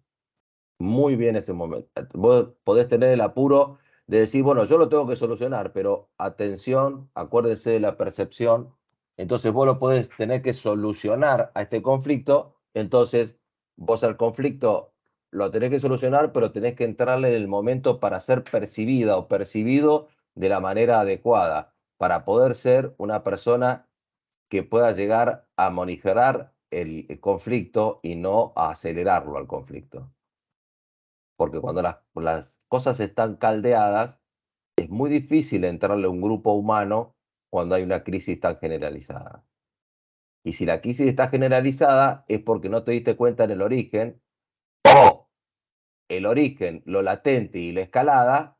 Muy bien ese momento. Vos podés tener el apuro de decir, bueno, yo lo tengo que solucionar, pero atención, acuérdense de la percepción. Entonces vos lo podés tener que solucionar a este conflicto, entonces vos al conflicto lo tenés que solucionar, pero tenés que entrarle en el momento para ser percibida o percibido de la manera adecuada, para poder ser una persona que pueda llegar a monitorear el conflicto y no a acelerarlo al conflicto. Porque cuando las cosas están caldeadas, es muy difícil entrarle a un grupo humano cuando hay una crisis tan generalizada. Y si la crisis está generalizada es porque no te diste cuenta en el origen, o el origen, lo latente y la escalada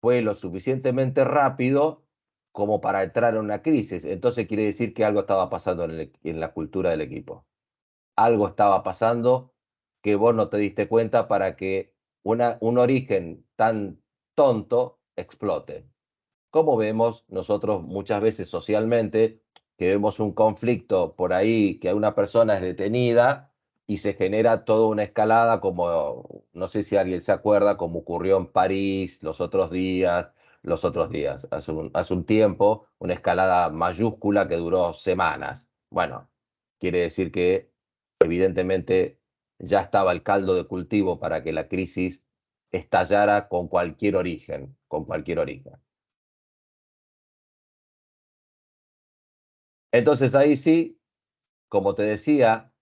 fue lo suficientemente rápido como para entrar en una crisis. Entonces quiere decir que algo estaba pasando en la cultura del equipo. Algo estaba pasando que vos no te diste cuenta para que un origen tan tonto explote. Como vemos nosotros muchas veces socialmente, que vemos un conflicto por ahí, que una persona es detenida y se genera toda una escalada como, no sé si alguien se acuerda, como ocurrió en París los otros días, hace un tiempo, una escalada mayúscula que duró semanas. Bueno, quiere decir que evidentemente ya estaba el caldo de cultivo para que la crisis estallara con cualquier origen, con cualquier origen. Entonces ahí sí, como te decía,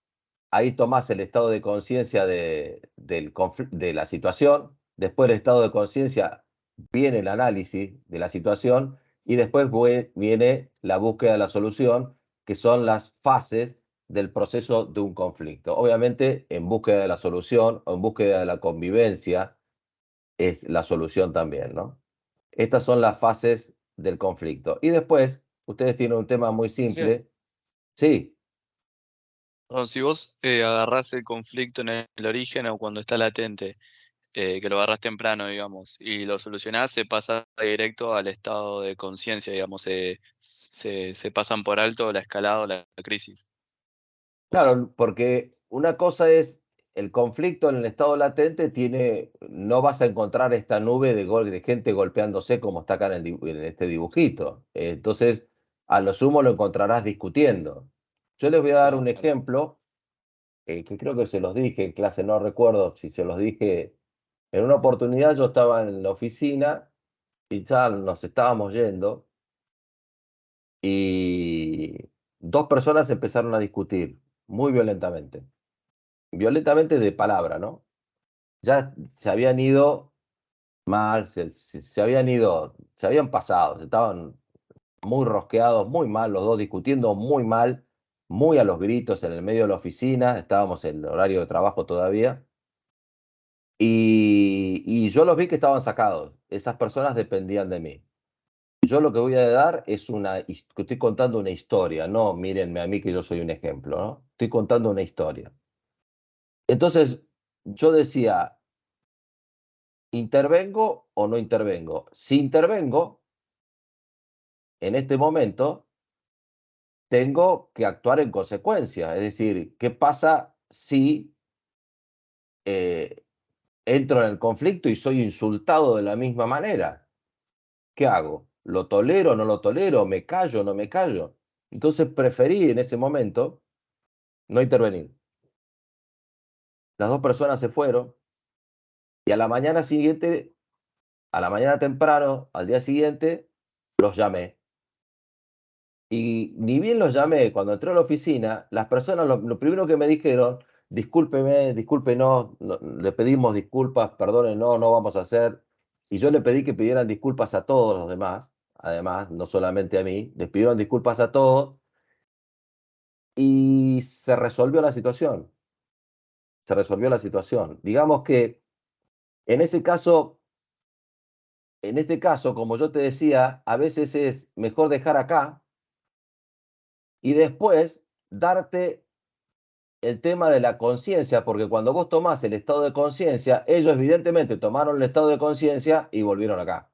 ahí tomás el estado de conciencia de la situación, después del estado de conciencia viene el análisis de la situación y después viene la búsqueda de la solución, que son las fases del proceso de un conflicto. Obviamente, en búsqueda de la solución o en búsqueda de la convivencia es la solución también, ¿no? Estas son las fases del conflicto. Y después, ustedes tienen un tema muy simple. Sí. Si vos agarrás el conflicto en el origen o cuando está latente, que lo agarrás temprano, digamos, y lo solucionás, se pasa directo al estado de conciencia, digamos, se pasan por alto la escalada o la crisis. Claro, porque una cosa es el conflicto en el estado latente, no vas a encontrar esta nube de gente golpeándose como está acá en este dibujito. Entonces, a lo sumo lo encontrarás discutiendo. Yo les voy a dar un ejemplo, que creo que se los dije en clase, no recuerdo si se los dije. En una oportunidad yo estaba en la oficina y ya nos estábamos yendo y dos personas empezaron a discutir muy violentamente. Violentamente de palabra, ¿no? Ya se habían ido mal, se habían ido, se habían pasado, estaban muy rosqueados, muy mal, los dos discutiendo muy mal, muy a los gritos en el medio de la oficina, estábamos en el horario de trabajo todavía, y yo los vi que estaban sacados, esas personas dependían de mí. Yo lo que voy a dar es estoy contando una historia, no mírenme a mí que yo soy un ejemplo, ¿no? Estoy contando una historia. Entonces, yo decía, ¿intervengo o no intervengo? Si intervengo, en este momento, tengo que actuar en consecuencia. Es decir, ¿qué pasa si entro en el conflicto y soy insultado de la misma manera? ¿Qué hago? ¿Lo tolero o no lo tolero? ¿Me callo o no me callo? Entonces preferí en ese momento no intervenir. Las dos personas se fueron y a la mañana siguiente, a la mañana temprano, al día siguiente, los llamé. Y ni bien los llamé, cuando entré a la oficina, las personas lo primero que me dijeron, discúlpeme, discúlpenos, le pedimos disculpas, perdónenos, no vamos a hacer. Y yo le pedí que pidieran disculpas a todos los demás, además, no solamente a mí, les pidieron disculpas a todos y se resolvió la situación. Se resolvió la situación. Digamos que en ese caso, en este caso, como yo te decía, a veces es mejor dejar acá y después darte el tema de la conciencia, porque cuando vos tomás el estado de conciencia, ellos evidentemente tomaron el estado de conciencia y volvieron acá.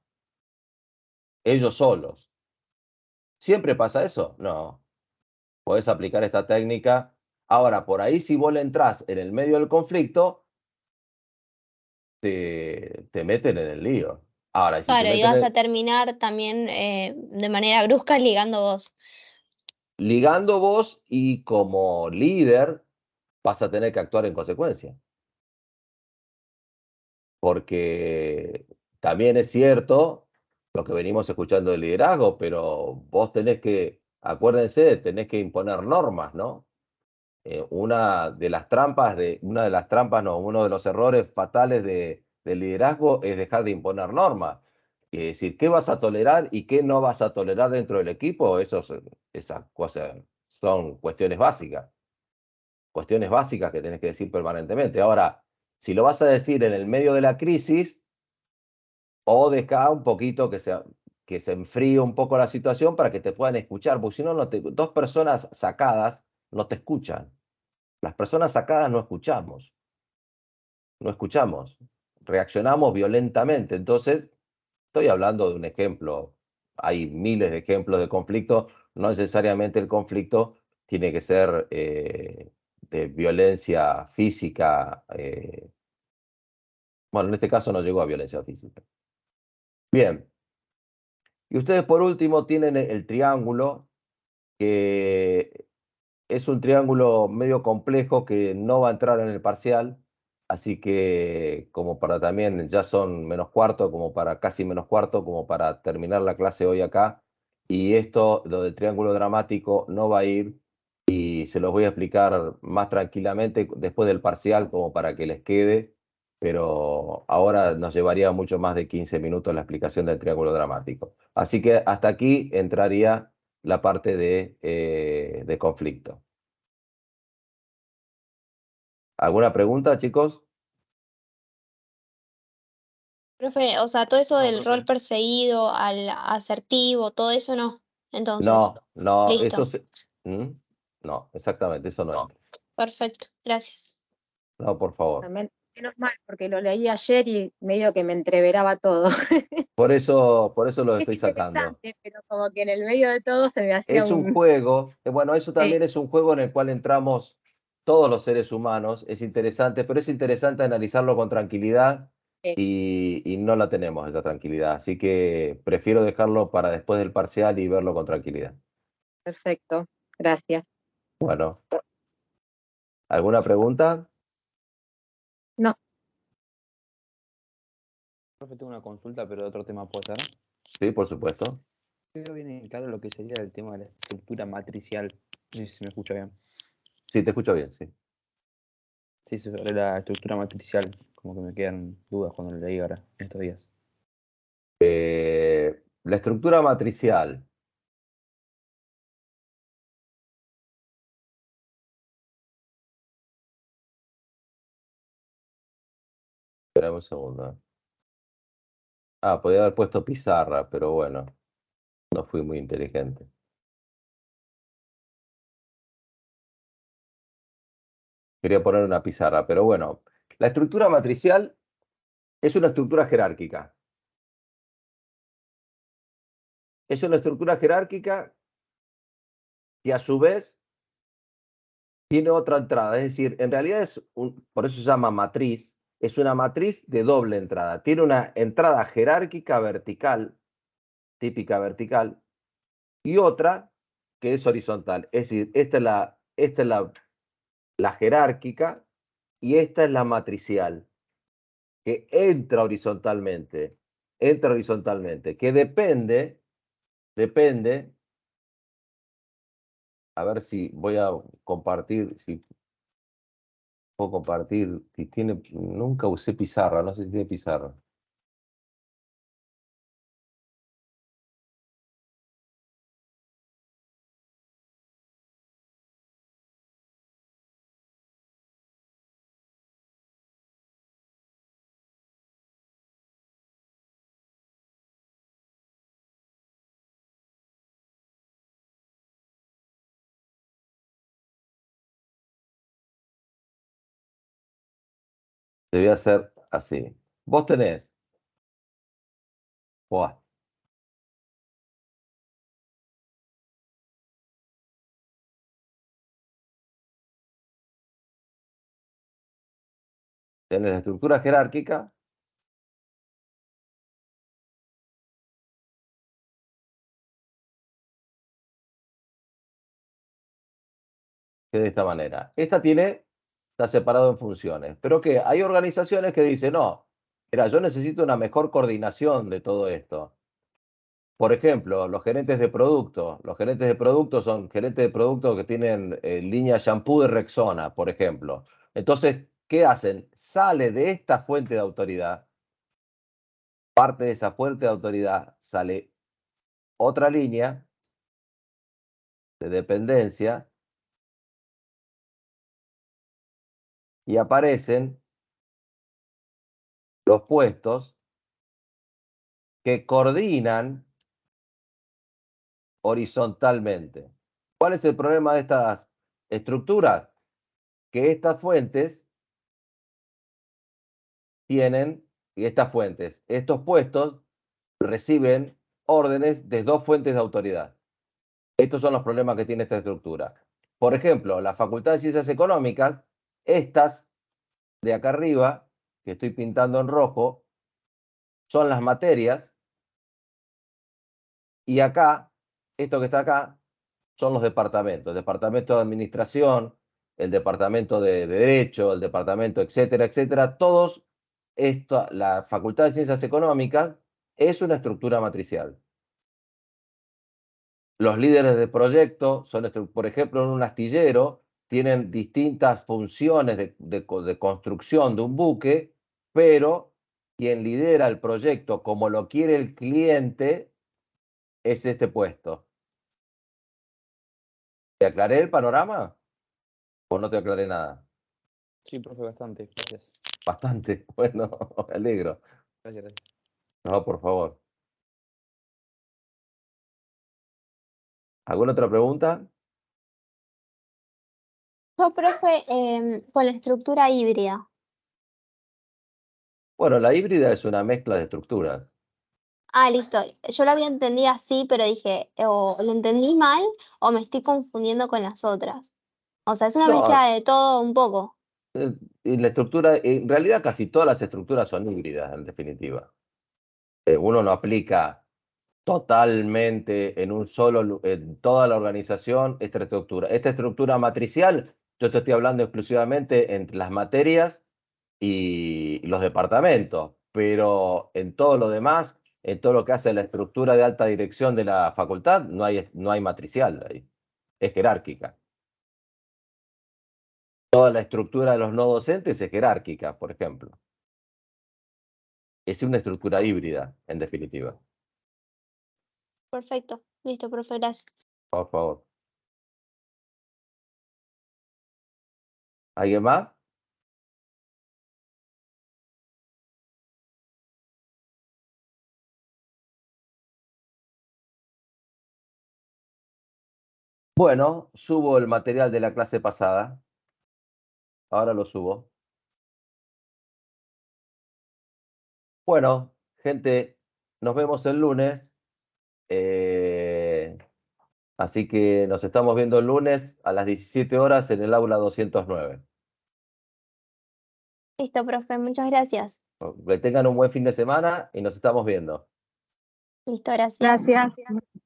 Ellos solos. ¿Siempre pasa eso? No. Podés aplicar esta técnica. Ahora, por ahí si vos le entrás en el medio del conflicto, te meten en el lío. Ahora, si te Claro, y meten vas a terminar también de manera brusca ligando vos. ligando vos y como líder vas a tener que actuar en consecuencia. Porque también es cierto lo que venimos escuchando del liderazgo, pero vos tenés que, acuérdense, tenés que imponer normas, ¿no? una de las trampas, uno de los errores fatales del liderazgo es dejar de imponer normas. Es decir, ¿qué vas a tolerar y qué no vas a tolerar dentro del equipo? Esas cosas son cuestiones básicas que tenés que decir permanentemente. Ahora, si lo vas a decir en el medio de la crisis, o deja un poquito que se enfríe un poco la situación para que te puedan escuchar, porque si no, dos personas sacadas no te escuchan. Las personas sacadas no escuchamos, reaccionamos violentamente. Entonces, estoy hablando de un ejemplo, hay miles de ejemplos de conflicto, no necesariamente el conflicto tiene que ser de violencia física. Bueno, en este caso no llegó a violencia física. Bien. Y ustedes por último tienen el triángulo, que es un triángulo medio complejo que no va a entrar en el parcial, así que como para también, ya son -4, como para casi -4, como para terminar la clase hoy acá, y esto, lo del triángulo dramático, no va a ir, y se los voy a explicar más tranquilamente después del parcial, como para que les quede, pero ahora nos llevaría mucho más de 15 minutos la explicación del triángulo dramático. Así que hasta aquí entraría la parte de conflicto. ¿Alguna pregunta, chicos? Profe, o sea, todo eso No, del profe. rol perseguido, al asertivo, todo eso no. Entonces, No, listo. No, exactamente, eso no entra. Perfecto, gracias. No, por favor. Menos mal, porque lo leí ayer y medio que me entreveraba todo. Por eso lo Es estoy sacando. interesante, pero como que en el medio de todo se me hacía Es un juego, bueno, eso también es un juego en el cual entramos todos los seres humanos, es interesante, pero es interesante analizarlo con tranquilidad y no la tenemos esa tranquilidad, así que prefiero dejarlo para después del parcial y verlo con tranquilidad. Perfecto, gracias. Bueno, ¿alguna pregunta? No. Profe, tengo una consulta, pero de otro tema, ¿puedo hacer? Sí, por supuesto. Creo bien claro lo que sería el tema de la estructura matricial. No sé si me escucha bien. Sí, te escucho bien, sí. Sí, sobre la estructura matricial, como que me quedan dudas cuando lo leí ahora, en estos días. La estructura matricial. Espera un segundo. Podía haber puesto pizarra, pero bueno, no fui muy inteligente. Quería poner una pizarra, pero bueno. La estructura matricial es una estructura jerárquica. Es una estructura jerárquica que a su vez tiene otra entrada. Es decir, en realidad por eso se llama matriz, es una matriz de doble entrada. Tiene una entrada jerárquica vertical, típica vertical, y otra que es horizontal. Es decir, esta es la jerárquica y esta es la matricial, que entra horizontalmente, que depende, a ver si voy a compartir, si puedo compartir, si tiene, nunca usé pizarra, no sé si tiene pizarra. Te voy a hacer así. Vos tenés. Buah. Tenés la estructura jerárquica. Que de esta manera. Está separado en funciones. Pero que hay organizaciones que dicen, no, mira, yo necesito una mejor coordinación de todo esto. Por ejemplo, los gerentes de producto. Los gerentes de producto son gerentes de producto que tienen línea shampoo de Rexona, por ejemplo. Entonces, ¿qué hacen? Sale de esta fuente de autoridad, parte de esa fuente de autoridad, sale otra línea de dependencia y aparecen los puestos que coordinan horizontalmente. ¿Cuál es el problema de estas estructuras? Que estas fuentes tienen, y estas fuentes, estos puestos reciben órdenes de dos fuentes de autoridad. Estos son los problemas que tiene esta estructura. Por ejemplo, la Facultad de Ciencias Económicas, estas de acá arriba, que estoy pintando en rojo, son las materias, y acá, esto que está acá, son los departamentos. El departamento de administración, el departamento de derecho, el departamento, etcétera, etcétera. Todos, la Facultad de Ciencias Económicas es una estructura matricial. Los líderes de proyecto son, por ejemplo, en un astillero, tienen distintas funciones de construcción de un buque, pero quien lidera el proyecto como lo quiere el cliente es este puesto. ¿Te aclaré el panorama o no te aclaré nada? Sí, profe, bastante. Gracias. Bastante. Bueno, me alegro. Gracias, gracias. No, por favor. ¿Alguna otra pregunta? Yo, profe, con la estructura híbrida. Bueno, la híbrida es una mezcla de estructuras. Ah, listo. Yo lo había entendido así, pero dije, o lo entendí mal o me estoy confundiendo con las otras. O sea, es una No, mezcla de todo un poco. y la estructura, en realidad casi todas las estructuras son híbridas, en definitiva. Uno no aplica totalmente en un solo, en toda la organización esta estructura. Esta estructura matricial, yo te estoy hablando exclusivamente entre las materias y los departamentos, pero en todo lo demás, en todo lo que hace la estructura de alta dirección de la facultad, no hay matricial ahí, es jerárquica. Toda la estructura de los no docentes es jerárquica, por ejemplo. Es una estructura híbrida, en definitiva. Perfecto. Listo, profe, gracias. Por favor. ¿Alguien más? Bueno, subo el material de la clase pasada. Ahora lo subo. Bueno, gente, nos vemos el lunes. Así que nos estamos viendo el lunes a las 17 horas en el aula 209. Listo, profe, muchas gracias. Que tengan un buen fin de semana y nos estamos viendo. Listo, gracias.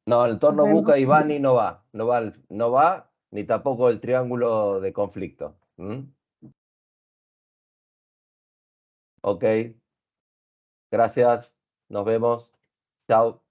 No, el torno Nos vemos. Buca y Bani no va. No va, ni tampoco el triángulo de conflicto. Ok. Gracias. Nos vemos. Chao.